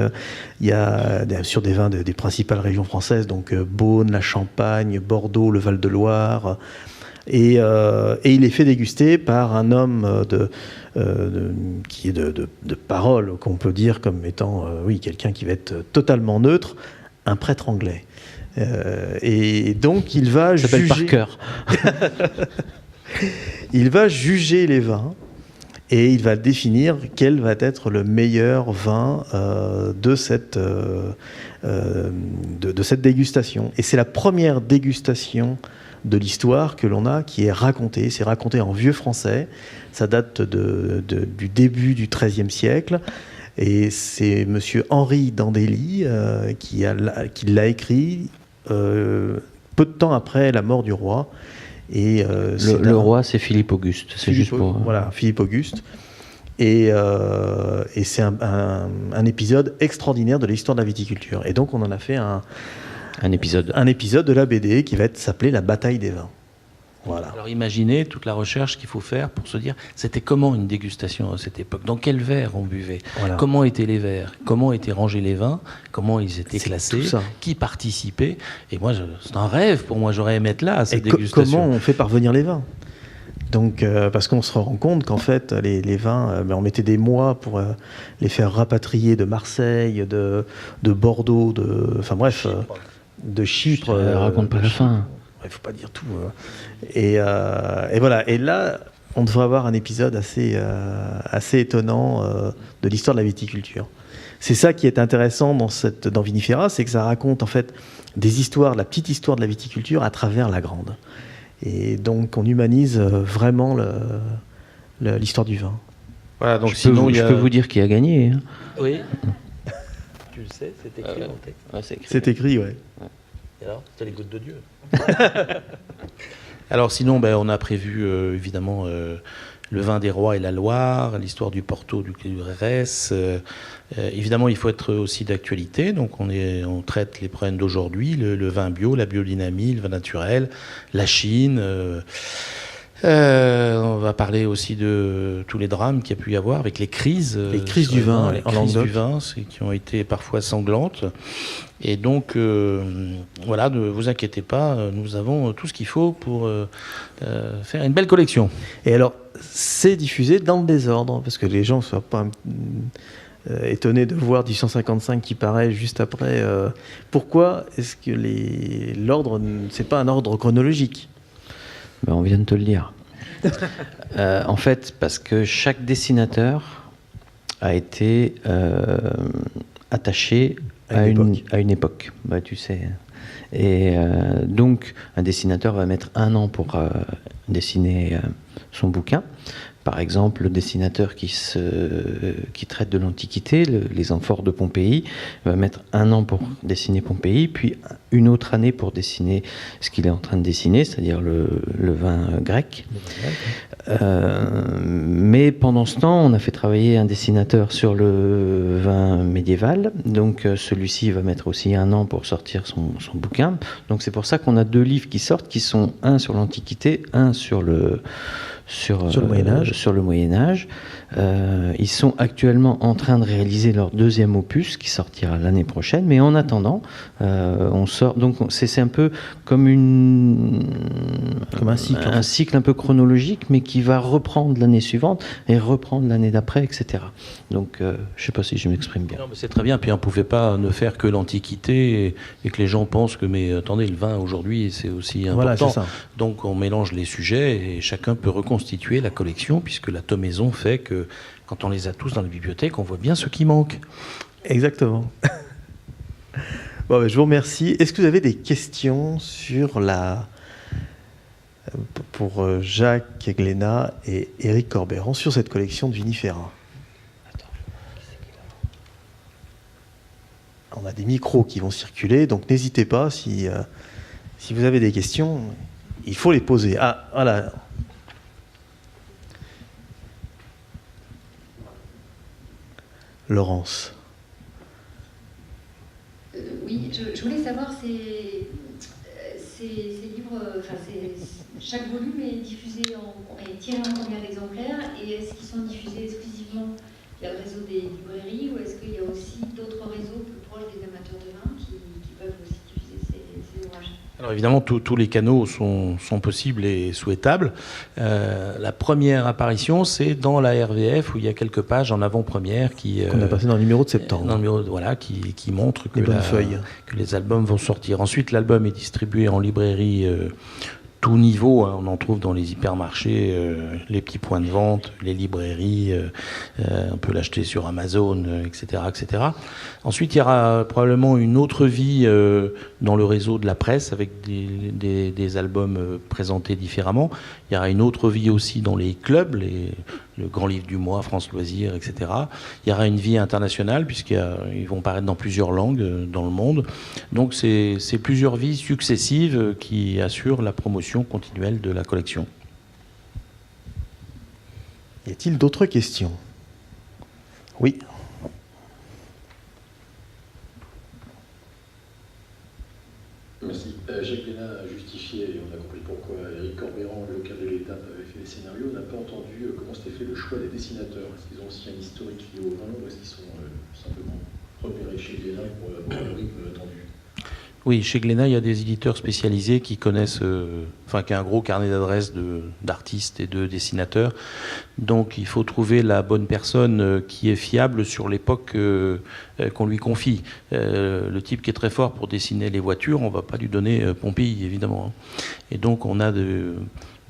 il y a bien sûr des vins des principales régions françaises, donc Beaune, la Champagne, Bordeaux, le Val-de-Loire. Et il est fait déguster par un homme qui est de parole, qu'on peut dire comme étant quelqu'un qui va être totalement neutre, un prêtre anglais. Et donc il va juger. Parker. Il va juger les vins et il va définir quel va être le meilleur vin de cette dégustation. Et c'est la première dégustation de l'histoire que l'on a, qui est racontée. C'est raconté en vieux français. Ça date du début du XIIIe siècle. Et c'est monsieur Henri d'Andély qui l'a écrit peu de temps après la mort du roi. Et, le roi, c'est Philippe Auguste. C'est juste pour... Voilà, Philippe Auguste. Et c'est un épisode extraordinaire de l'histoire de la viticulture. Et donc, on en a fait un épisode de la BD qui va s'appeler La bataille des vins. Voilà. Alors imaginez toute la recherche qu'il faut faire pour se dire c'était comment une dégustation à cette époque, dans quel verre on buvait, comment étaient les verres, comment étaient rangés les vins, comment ils étaient classés, qui participait. Et moi, c'est un rêve pour moi, j'aurais aimé être là à cette dégustation. Comment on fait parvenir les vins? Donc, parce qu'on se rend compte qu'en fait, les vins, on mettait des mois pour les faire rapatrier de Marseille, de Bordeaux, enfin bref, de Chypre. Raconte pas la fin. Il ne faut pas dire tout. Et voilà. Et là, on devrait avoir un épisode assez étonnant de l'histoire de la viticulture. C'est ça qui est intéressant dans Vinifera, c'est que ça raconte en fait des histoires, la petite histoire de la viticulture à travers la grande. Et donc, on humanise vraiment l'histoire du vin. Voilà, donc je peux vous dire qui a gagné. Hein. Oui. Tu le sais, c'est écrit dans le texte. Ouais, c'est écrit, ouais. Et alors, c'était les gouttes de Dieu. Alors sinon, on a prévu évidemment le vin des rois et la Loire, l'histoire du Porto, du Rérès. Évidemment, il faut être aussi d'actualité. Donc on traite les problèmes d'aujourd'hui, le vin bio, la biodynamie, le vin naturel, la Chine. On va parler aussi de tous les drames qu'il y a pu y avoir avec les crises. Les crises du vin, les crises du vin, qui ont été parfois sanglantes. Et donc, voilà, ne vous inquiétez pas, nous avons tout ce qu'il faut pour faire une belle collection. Et alors, c'est diffusé dans le désordre, parce que les gens ne soient pas étonnés de voir 1855 qui paraît juste après. Pourquoi est-ce que l'ordre, c'est pas un ordre chronologique? On vient de te le dire. En fait, parce que chaque dessinateur a été attaché à une époque. Tu sais. Et donc, un dessinateur va mettre 1 an pour dessiner son bouquin. Par exemple, le dessinateur qui traite de l'Antiquité, les amphores de Pompéi, va mettre 1 an pour dessiner Pompéi, puis une autre année pour dessiner ce qu'il est en train de dessiner, c'est-à-dire le vin grec. Mais pendant ce temps, on a fait travailler un dessinateur sur le vin médiéval, donc celui-ci va mettre aussi 1 an pour sortir son bouquin. Donc c'est pour ça qu'on a 2 livres qui sortent, qui sont un sur l'Antiquité, un sur le Moyen-Âge. Ils sont actuellement en train de réaliser leur 2e opus qui sortira l'année prochaine, mais en attendant, on sort. Donc c'est un peu comme un cycle un peu chronologique, mais qui va reprendre l'année suivante et reprendre l'année d'après, etc. Donc je ne sais pas si je m'exprime bien. Non, mais c'est très bien. Puis on ne pouvait pas ne faire que l'Antiquité et que les gens pensent que mais attendez, le vin aujourd'hui c'est aussi important. Voilà, c'est ça. Donc on mélange les sujets et chacun peut reconstituer la collection, puisque la tomaison fait que quand on les a tous dans la bibliothèque, on voit bien ce qui manque. Exactement. Bon, je vous remercie. Est-ce que vous avez des questions pour Jacques Glénat et Éric Corbeyran sur cette collection de Vinifera? On a des micros qui vont circuler, donc n'hésitez pas si vous avez des questions, il faut les poser. Ah, voilà. Laurence. Oui, je voulais savoir, ces livres, chaque volume est diffusé est tiré en combien d'exemplaires, et est-ce qu'ils sont diffusés exclusivement via le réseau des librairies, ou est-ce qu'il y a aussi d'autres réseaux plus proches des amateurs de vin qui peuvent aussi diffuser ces ouvrages? Alors évidemment, tous les canaux sont possibles et souhaitables. La première apparition, c'est dans la RVF, où il y a quelques pages en avant-première qu'on a passé dans le numéro de septembre. Dans le numéro, voilà, qui montre que les albums vont sortir. Ensuite, l'album est distribué en librairie tout niveau, hein. On en trouve dans les hypermarchés, les petits points de vente, les librairies, on peut l'acheter sur Amazon, etc., etc. Ensuite, il y aura probablement une autre vie dans le réseau de la presse, avec des albums présentés différemment. Il y aura une autre vie aussi dans les clubs, le Grand Livre du Mois, France Loisirs, etc. Il y aura une vie internationale, puisqu'ils vont paraître dans plusieurs langues dans le monde. Donc c'est plusieurs vies successives qui assurent la promotion continuelle de la collection. Y a-t-il d'autres questions? Oui. Merci. Jacques Glénat a justifié, et on a compris pourquoi Éric Corbeyran, le local de l'État, avait fait les scénarios. On n'a pas entendu comment s'était fait le choix des dessinateurs. Est-ce qu'ils ont aussi un historique lié au vin, ou est-ce qu'ils sont simplement repérés chez Glénat pour avoir le rythme attendu? Oui, chez Glénat, il y a des éditeurs spécialisés qui connaissent, qui a un gros carnet d'adresses d'artistes et de dessinateurs. Donc, il faut trouver la bonne personne qui est fiable sur l'époque qu'on lui confie. Le type qui est très fort pour dessiner les voitures, on ne va pas lui donner Pompéi, évidemment. Et donc, on a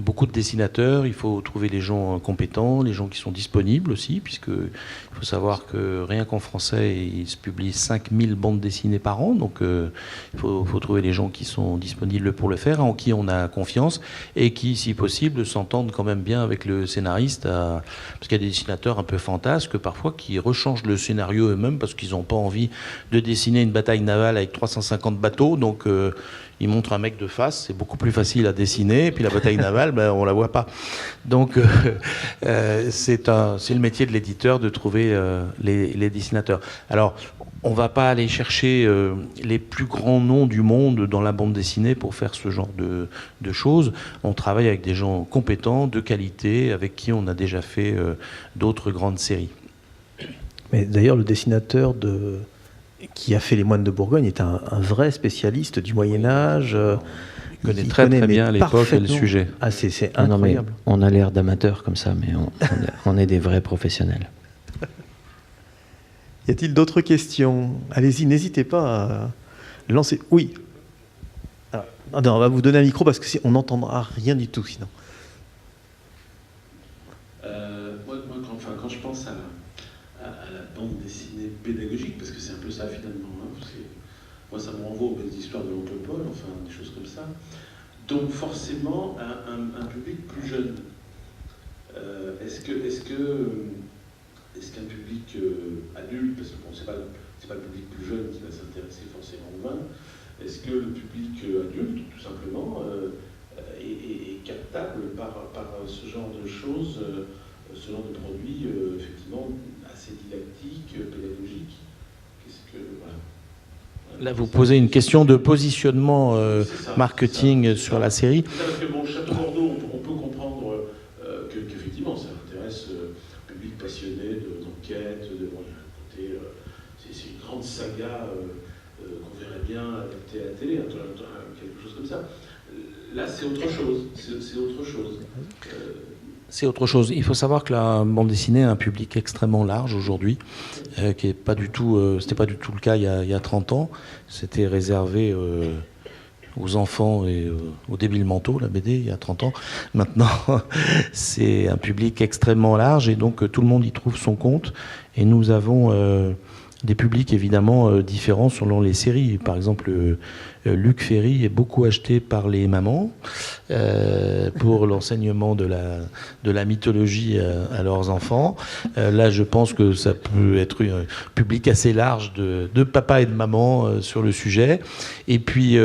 beaucoup de dessinateurs. Il faut trouver les gens compétents, les gens qui sont disponibles aussi, puisqu'il faut savoir que rien qu'en français, il se publie 5000 bandes dessinées par an. Donc, il faut trouver les gens qui sont disponibles pour le faire, en qui on a confiance, et qui, si possible, s'entendent quand même bien avec le scénariste. Parce qu'il y a des dessinateurs un peu fantasques, parfois, qui rechangent le scénario eux-mêmes parce qu'ils n'ont pas envie de dessiner une bataille navale avec 350 bateaux. Donc, ils montrent un mec de face, c'est beaucoup plus facile à dessiner, et puis la bataille navale, on la voit pas. Donc, c'est le métier de l'éditeur de trouver les dessinateurs. Alors, on va pas aller chercher les plus grands noms du monde dans la bande dessinée pour faire ce genre de choses. On travaille avec des gens compétents, de qualité, avec qui on a déjà fait d'autres grandes séries. Mais d'ailleurs, le dessinateur qui a fait Les Moines de Bourgogne est un vrai spécialiste du Moyen-Âge. Il connaît très bien l'époque et le sujet. Ah, c'est incroyable. On a l'air d'amateurs comme ça, mais on est des vrais professionnels. Y a-t-il d'autres questions? Allez-y, n'hésitez pas à lancer. Oui. Alors, on va vous donner un micro parce qu'on n'entendra rien du tout sinon. Quand je pense à la bande dessinée pédagogique, parce que c'est un peu ça finalement, moi ça me renvoie aux belles histoires de l'oncle Paul, des choses comme ça. Donc forcément un public plus jeune. Est-ce qu'un public adulte, parce que c'est pas le public plus jeune qui va s'intéresser forcément au vin, est-ce que le public adulte, tout simplement, est captable par ce genre de choses, ce genre de produits effectivement assez didactiques, pédagogiques? Là, vous posez une question de positionnement marketing sur la série. C'est ça, parce que Château Bordeaux, on peut comprendre qu'effectivement ça intéresse le public passionné d'enquête, c'est une grande saga qu'on verrait bien adaptée à la télé, quelque chose comme ça. Là, c'est autre chose. C'est autre chose. Il faut savoir que la bande dessinée a un public extrêmement large aujourd'hui, qui est pas du tout, c'était pas du tout le cas il y a 30 ans. C'était réservé aux enfants et aux débiles mentaux, la BD, il y a 30 ans. Maintenant, c'est un public extrêmement large et donc tout le monde y trouve son compte. Et nous avons des publics évidemment différents selon les séries. Par exemple, Luc Ferry est beaucoup acheté par les mamans pour l'enseignement de la mythologie à leurs enfants. Là, je pense que ça peut être un public assez large de papa et de maman sur le sujet. Et puis,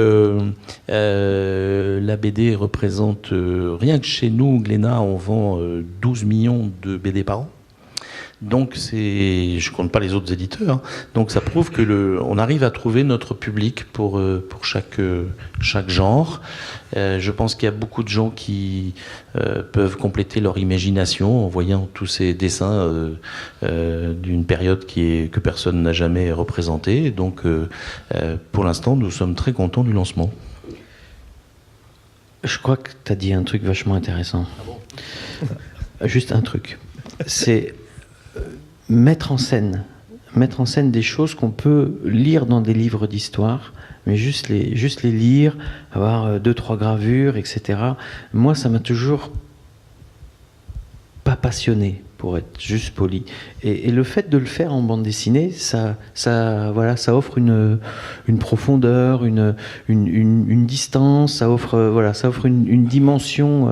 la BD représente, rien que chez nous, Glénat, on vend 12 millions de BD par an. Donc je compte pas les autres éditeurs, hein. Donc ça prouve que on arrive à trouver notre public pour chaque genre. Je pense qu'il y a beaucoup de gens qui peuvent compléter leur imagination en voyant tous ces dessins d'une période que personne n'a jamais représentée. Donc pour l'instant, nous sommes très contents du lancement. Je crois que tu as dit un truc vachement intéressant. Ah bon ? Juste un truc. C'est mettre en scène des choses qu'on peut lire dans des livres d'histoire, mais juste les lire, avoir 2-3 gravures, etc. Moi, ça m'a toujours pas passionné, pour être juste poli. Et le fait de le faire en bande dessinée, ça offre une profondeur, une distance, ça offre une dimension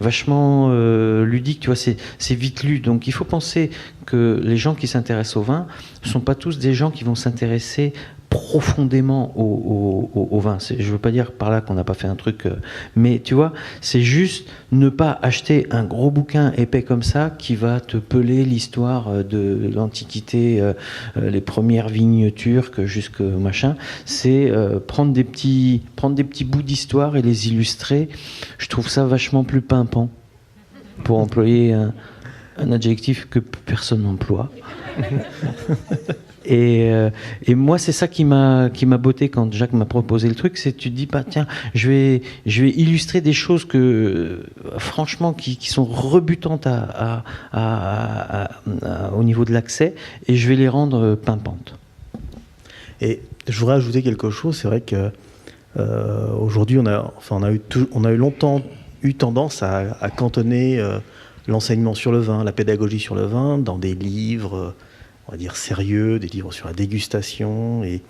vachement ludique. Tu vois, c'est vite lu. Donc il faut penser que les gens qui s'intéressent au vin ne sont pas tous des gens qui vont s'intéresser profondément au vin. Je ne veux pas dire par là qu'on n'a pas fait un truc, mais tu vois, c'est juste ne pas acheter un gros bouquin épais comme ça qui va te peler l'histoire de l'Antiquité, les premières vignes turques jusque machin. C'est prendre des petits bouts d'histoire et les illustrer. Je trouve ça vachement plus pimpant, pour employer un adjectif que personne n'emploie. Et moi, c'est ça qui m'a botté quand Jacques m'a proposé le truc, c'est tu te dis pas tiens, je vais illustrer des choses que franchement qui sont rebutantes au niveau de l'accès, et je vais les rendre pimpantes. Et je voudrais ajouter quelque chose. C'est vrai que aujourd'hui, on a eu longtemps eu tendance à cantonner l'enseignement sur le vin, la pédagogie sur le vin, dans des livres, on va dire sérieux, des livres sur la dégustation. Et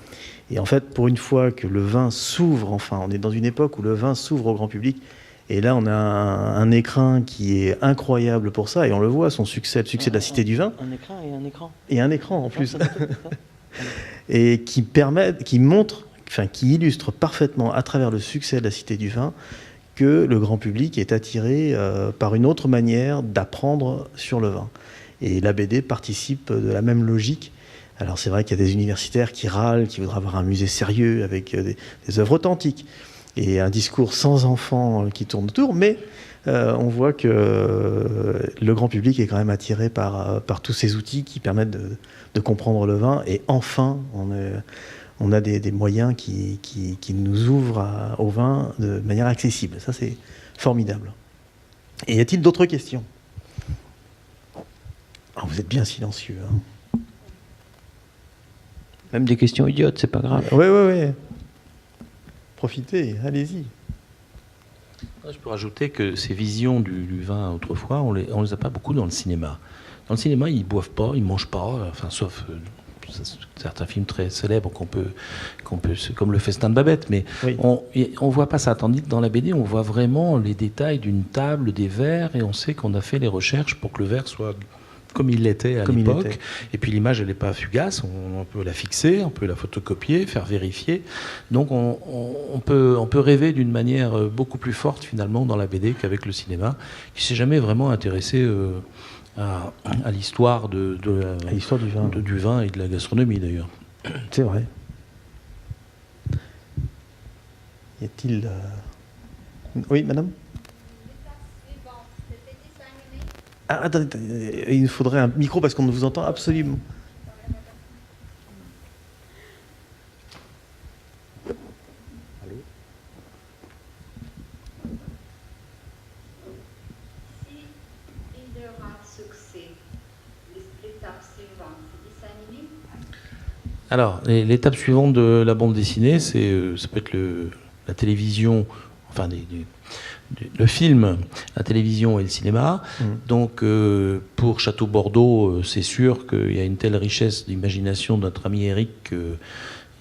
en fait, pour une fois que le vin s'ouvre, enfin, on est dans une époque où le vin s'ouvre au grand public. Et là, on a un écrin qui est incroyable pour ça. Et on le voit, son succès, le succès de la Cité du Vin. Un écrin et un écran. Et un écran en plus. Et qui illustre parfaitement, à travers le succès de la Cité du Vin, que le grand public est attiré par une autre manière d'apprendre sur le vin. Et la BD participe de la même logique. Alors c'est vrai qu'il y a des universitaires qui râlent, qui voudraient avoir un musée sérieux avec des œuvres authentiques et un discours sans enfants qui tourne autour, mais on voit que le grand public est quand même attiré par tous ces outils qui permettent de comprendre le vin. Et enfin, on a des moyens qui nous ouvrent au vin de manière accessible. Ça, c'est formidable. Et y a-t-il d'autres questions ? Vous êtes bien silencieux. Hein. Même des questions idiotes, c'est pas grave. Oui. Profitez, allez-y. Je peux rajouter que ces visions du vin autrefois, on les a pas beaucoup dans le cinéma. Dans le cinéma, ils boivent pas, ils mangent pas, enfin sauf certains films très célèbres qu'on peut comme Le Festin de Babette, mais oui. On voit pas ça. Tandis que dans la BD, on voit vraiment les détails d'une table, des verres, et on sait qu'on a fait les recherches pour que le verre soit comme il l'était à l'époque. Et puis l'image, elle n'est pas fugace, on peut la fixer, on peut la photocopier, faire vérifier. Donc on peut rêver d'une manière beaucoup plus forte finalement dans la BD qu'avec le cinéma, qui s'est jamais vraiment intéressé à l'histoire l'histoire du vin. Du vin et de la gastronomie d'ailleurs. C'est vrai. Y a-t-il... Oui, madame ? Ah, attendez, il nous faudrait un micro parce qu'on ne vous entend absolument. Allô ? Si il y aura succès, l'étape suivante, c'est dessin animé ? Alors, l'étape suivante de la bande dessinée, ça peut être la télévision, enfin le film, la télévision et le cinéma. Donc pour Château Bordeaux, c'est sûr qu'il y a une telle richesse d'imagination de notre ami Eric qu'il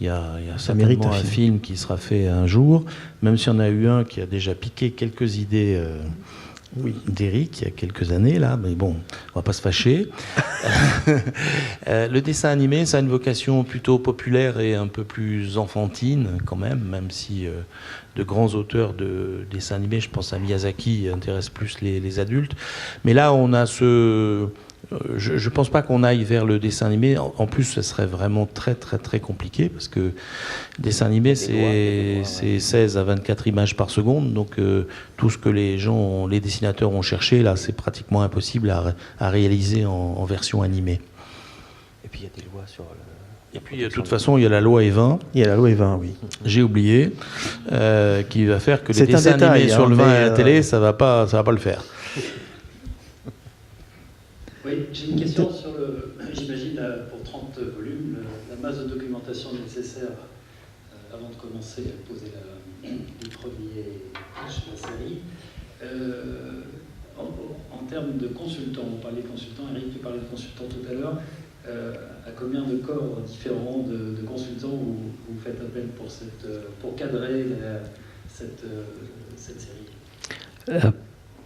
y a certainement un film qui sera fait un jour, même s'il y en a eu un qui a déjà piqué quelques idées d'Eric il y a quelques années, là, mais bon, on va pas se fâcher. Le dessin animé, ça a une vocation plutôt populaire et un peu plus enfantine quand même si de grands auteurs de dessins animés, je pense à Miyazaki, intéressent plus les adultes. Mais là, on a je pense pas qu'on aille vers le dessin animé. En plus, ce serait vraiment très, très, très compliqué parce que le dessin animé, c'est 16 à 24 images par seconde. Donc, tout ce que les dessinateurs ont cherché, là, c'est pratiquement impossible à réaliser en version animée. Et puis, il y a des lois sur... Et puis, de toute façon, il y a la loi E20. Il y a la loi E20, oui. J'ai oublié, qui va faire que les dessins animés sur le vin et la télé, ça va pas le faire. Oui, j'ai une question sur j'imagine, pour 30 volumes, la masse de documentation nécessaire avant de commencer à poser les premiers pages de la série. en termes de consultants, vous parliez de consultants, Eric, tu parlais de consultants tout à l'heure, à combien de corps différents de consultants vous faites appel pour cadrer cette série?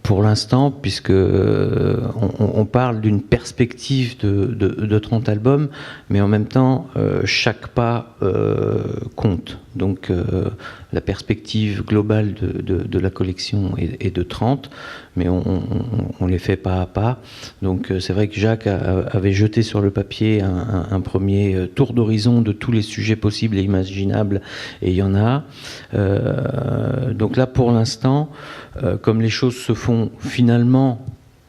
Pour l'instant, puisque on parle d'une perspective de 30 albums, mais en même temps, chaque pas compte. Donc la perspective globale de la collection est de 30, mais on les fait pas à pas. Donc c'est vrai que Jacques avait jeté sur le papier un premier tour d'horizon de tous les sujets possibles et imaginables, et il y en a. Donc là, pour l'instant, comme les choses se font finalement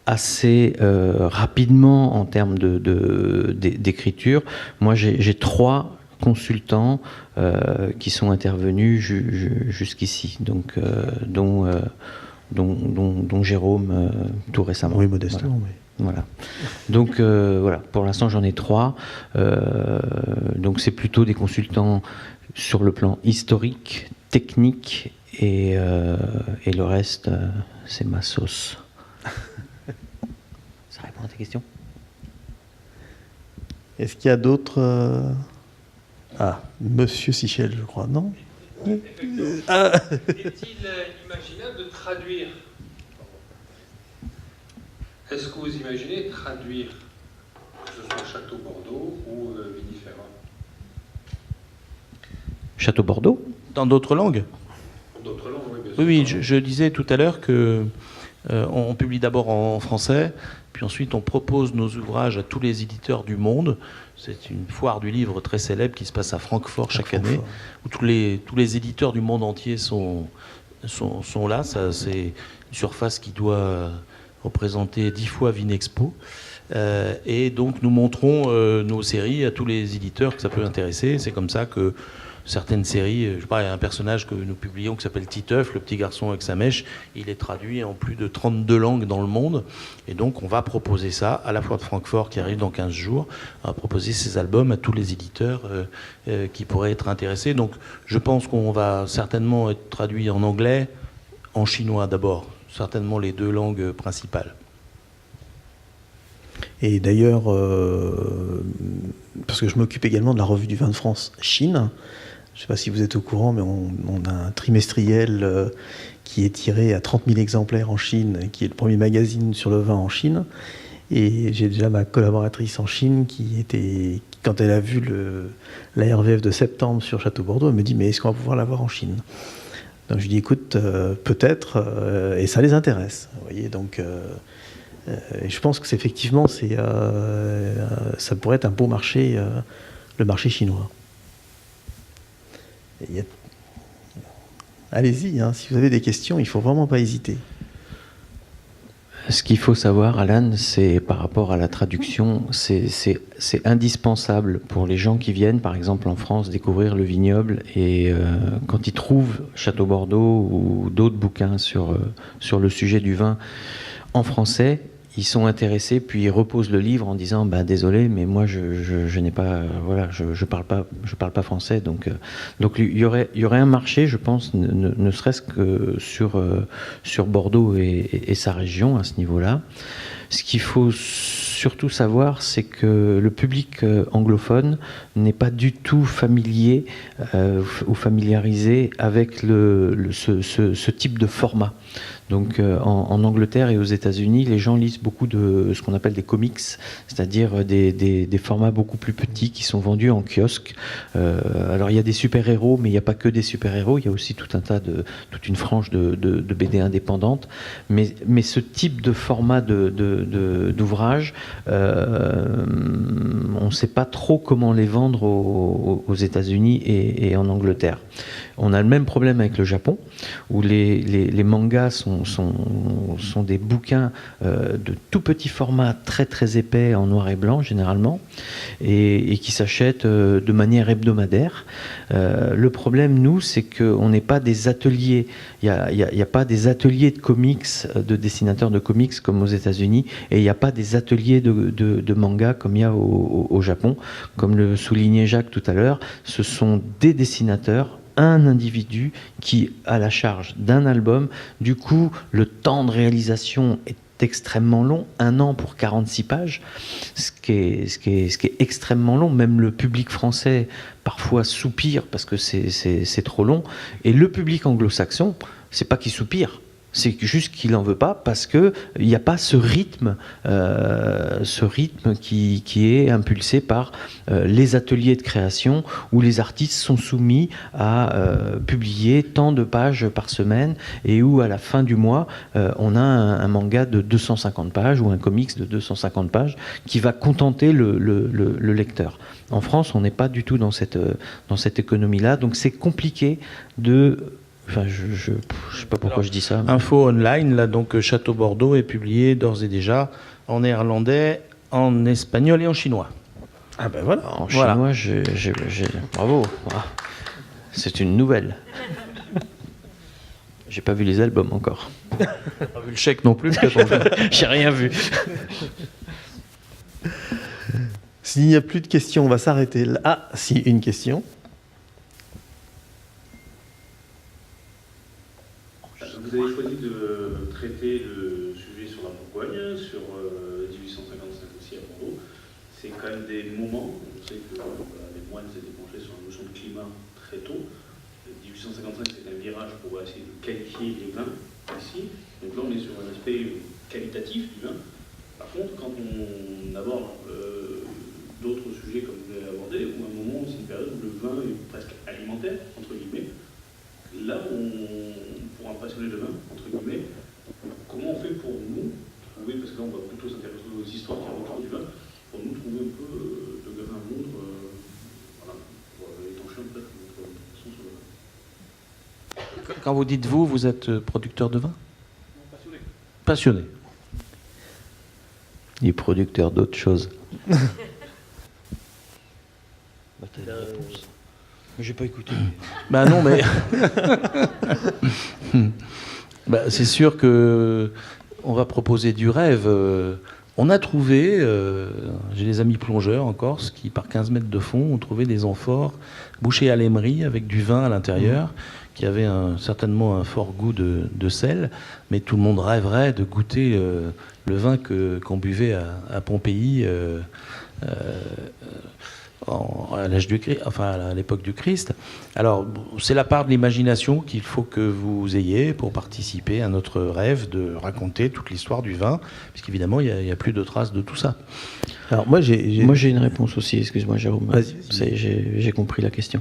assez rapidement en termes d'écriture, moi j'ai 3 consultants qui sont intervenus jusqu'ici, donc dont Jérôme tout récemment. Oui, modestement. Voilà. Donc voilà, pour l'instant j'en ai 3. Donc c'est plutôt des consultants sur le plan historique, technique, et le reste, c'est ma sauce. Ça répond à tes questions? Est-ce qu'il y a d'autres... Ah, Monsieur Sichel, je crois, non? Est-il imaginable de traduire? Est-ce que vous imaginez traduire, que ce soit Château Bordeaux ou Vinifera? Château Bordeaux? Dans d'autres langues? D'autres langues, oui, bien sûr. Oui, je disais tout à l'heure que on publie d'abord en français, puis ensuite on propose nos ouvrages à tous les éditeurs du monde. C'est une foire du livre très célèbre qui se passe à Francfort chaque année, où tous les éditeurs du monde entier sont là. Ça, c'est une surface qui doit représenter 10 fois Vinexpo. Et donc nous montrons nos séries à tous les éditeurs que ça peut intéresser. C'est comme ça que certaines séries, je sais pas, il y a un personnage que nous publions qui s'appelle Titeuf, le petit garçon avec sa mèche, il est traduit en plus de 32 langues dans le monde, et donc on va proposer ça à la foire de Francfort qui arrive dans 15 jours, on va proposer ces albums à tous les éditeurs qui pourraient être intéressés. Donc je pense qu'on va certainement être traduit en anglais, en chinois d'abord, certainement les 2 langues principales. Et d'ailleurs, parce que je m'occupe également de la revue du vin de France Chine, je ne sais pas si vous êtes au courant, mais on a un trimestriel qui est tiré à 30 000 exemplaires en Chine, qui est le premier magazine sur le vin en Chine. Et j'ai déjà ma collaboratrice en Chine qui, quand elle a vu la RVF de septembre sur Château Bordeaux, elle me dit « Mais est-ce qu'on va pouvoir l'avoir en Chine ?» Donc je lui dis « Écoute, peut-être, et ça les intéresse. » Vous voyez, donc... et je pense que ça pourrait être un beau marché, le marché chinois. Allez-y, hein, si vous avez des questions, il ne faut vraiment pas hésiter. Ce qu'il faut savoir, Alan, c'est par rapport à la traduction, c'est indispensable pour les gens qui viennent, par exemple en France, découvrir le vignoble, et quand ils trouvent Château Bordeaux ou d'autres bouquins sur le sujet du vin en français, ils sont intéressés, puis ils reposent le livre en disant désolé, mais moi je n'ai pas, voilà, je parle pas français, donc il y aurait un marché, je pense, ne serait-ce que sur Bordeaux et sa région à ce niveau-là. Ce qu'il faut surtout savoir, c'est que le public anglophone n'est pas du tout familier ou familiarisé avec ce type de format. Donc en Angleterre et aux États-Unis, les gens lisent beaucoup de ce qu'on appelle des comics, c'est-à-dire des formats beaucoup plus petits qui sont vendus en kiosque. Alors il y a des super-héros, mais il n'y a pas que des super-héros, il y a aussi toute une frange de BD indépendantes. Mais ce type de format d'ouvrage, on ne sait pas trop comment les vendre aux États-Unis et en Angleterre. On a le même problème avec le Japon, où les mangas sont des bouquins de tout petit format, très très épais, en noir et blanc généralement, et qui s'achètent de manière hebdomadaire. Le problème, nous, c'est qu'on n'est pas des ateliers. Il n'y a pas des ateliers de comics, de dessinateurs de comics comme aux États-Unis, et il n'y a pas des ateliers de manga comme il y a au Japon. Comme le soulignait Jacques tout à l'heure, ce sont des dessinateurs, un individu qui a la charge d'un album. Du coup, le temps de réalisation est extrêmement long, 1 an pour 46 pages, ce qui est extrêmement long. Même le public français parfois soupire parce que c'est trop long. Et le public anglo-saxon, c'est pas qu'il soupire, c'est juste qu'il n'en veut pas parce qu'il n'y a pas ce rythme qui est impulsé par les ateliers de création où les artistes sont soumis à publier tant de pages par semaine et où à la fin du mois, on a un manga de 250 pages ou un comics de 250 pages qui va contenter le lecteur. En France, on n'est pas du tout dans cette économie-là, donc c'est compliqué de... Enfin, je sais pas pourquoi je dis ça. Mais... Info online, là, donc Château Bordeaux est publié d'ores et déjà en néerlandais, en espagnol et en chinois. Ah ben voilà. En chinois, bravo. Ah, c'est une nouvelle. J'ai pas vu les albums encore. Pas vu le chèque non plus. J'ai rien vu. S'il n'y a plus de questions, on va s'arrêter là. Ah, si, une question. Vous avez choisi de traiter le sujet sur la Bourgogne, sur 1855 aussi à Bordeaux. C'est quand même des moments, on sait que les moines s'étaient penchés sur la notion de climat très tôt. 1855, c'est un virage pour essayer de qualifier les vins ici. Donc là, on est sur un aspect qualitatif du vin. Par contre, quand on aborde d'autres sujets comme vous l'avez abordé, où à un moment, c'est une période où le vin est presque alimentaire, entre guillemets, là, pour un passionné de vin, entre guillemets, comment on fait pour nous trouver, parce que là on va plutôt s'intéresser aux histoires qui autour du vin, pour nous trouver un peu de grain à moudre, voilà, pour étancher un peu notre façon sur le vin. Quand vous dites vous êtes producteur de vin ? Passionné. Passionné. Il est producteur d'autres choses. Bah, t'as la réponse. J'ai pas écouté. Bah non, mais bah, c'est sûr que on va proposer du rêve. On a trouvé, j'ai des amis plongeurs en Corse qui, par 15 mètres de fond, ont trouvé des amphores bouchées à l'émery avec du vin à l'intérieur, qui avait certainement un fort goût de sel, mais tout le monde rêverait de goûter le vin qu'on buvait à Pompéi. À l'âge du Christ, enfin à l'époque du Christ. Alors, c'est la part de l'imagination qu'il faut que vous ayez pour participer à notre rêve de raconter toute l'histoire du vin, puisqu'évidemment, il n'y a plus de traces de tout ça. Alors, moi, j'ai une réponse aussi, excuse-moi, Jérôme. Vas-y. J'ai compris la question.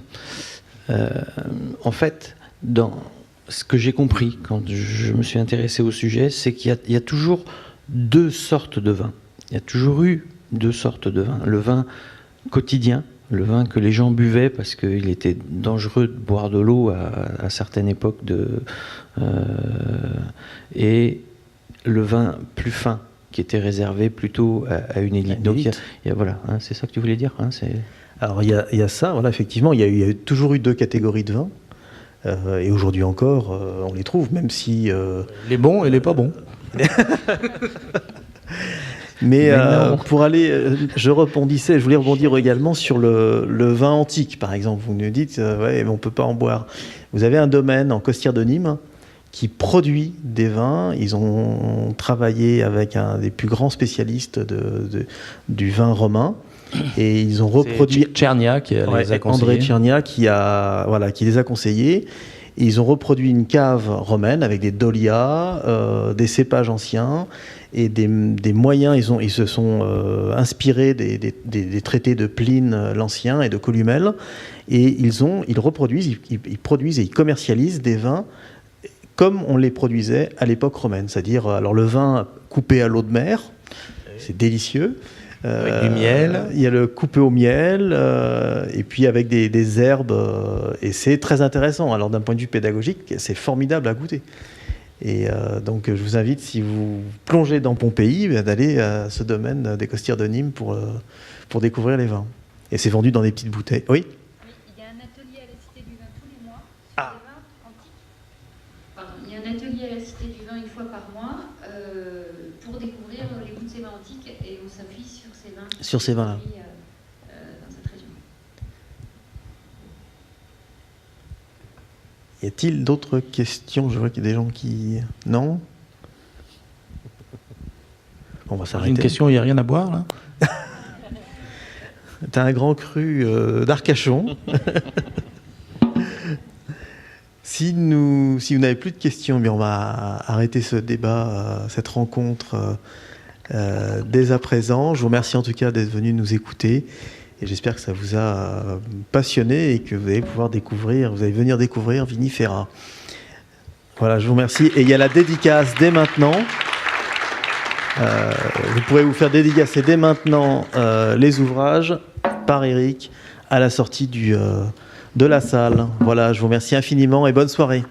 En fait, dans ce que j'ai compris quand je me suis intéressé au sujet, c'est qu'il y a toujours 2 sortes de vins. Il y a toujours eu 2 sortes de vins. Le vin quotidien, le vin que les gens buvaient parce qu'il était dangereux de boire de l'eau à certaines époques et le vin plus fin qui était réservé plutôt à une élite. Donc voilà, hein, c'est ça que tu voulais dire, hein, Alors il y a ça, voilà, effectivement, il y a toujours eu 2 catégories de vins. Et aujourd'hui encore, on les trouve, même si... Les bons et les pas bons. Mais pour aller, je voulais rebondir également sur le vin antique, par exemple. Vous nous dites, ouais, mais on ne peut pas en boire. Vous avez un domaine en Costières de Nîmes qui produit des vins. Ils ont travaillé avec un des plus grands spécialistes du vin romain. Et ils ont reproduit... Tchernia qui les a conseillés. André Tchernia qui les a conseillés. Et ils ont reproduit une cave romaine avec des dolias, des cépages anciens et des moyens. Ils se sont inspirés des traités de Pline l'Ancien et de Columelle. Et ils produisent et ils commercialisent des vins comme on les produisait à l'époque romaine. C'est-à-dire, alors le vin coupé à l'eau de mer, c'est délicieux. Avec du miel. Il y a le coupé au miel, et puis avec des herbes, et c'est très intéressant. Alors d'un point de vue pédagogique, c'est formidable à goûter. Et donc je vous invite, si vous plongez dans Pompéi, d'aller à ce domaine des Costières de Nîmes pour découvrir les vins. Et c'est vendu dans des petites bouteilles. Oui ? Il y a un atelier à la Cité du Vin tous les mois, Ah. des vins antiques. Pardon, il y a un atelier à la Cité du Vin une fois par mois pour découvrir les goûts de ces vins antiques, et on s'appuie sur ces vins. Sur ces vins-là. Dans cette région. Y a-t-il d'autres questions ? Je vois qu'il y a des gens qui... Non ? va J'ai s'arrêter. une question, il n'y a rien à boire là? T'as un grand cru d'Arcachon. Si vous n'avez plus de questions, bien on va arrêter ce débat, cette rencontre dès à présent. Je vous remercie en tout cas d'être venu nous écouter et j'espère que ça vous a passionné et que vous allez venir découvrir Vinifera. Voilà, je vous remercie. Et il y a la dédicace dès maintenant. Vous pourrez vous faire dédicacer dès maintenant les ouvrages par Eric à la sortie de la salle. Voilà, je vous remercie infiniment et bonne soirée.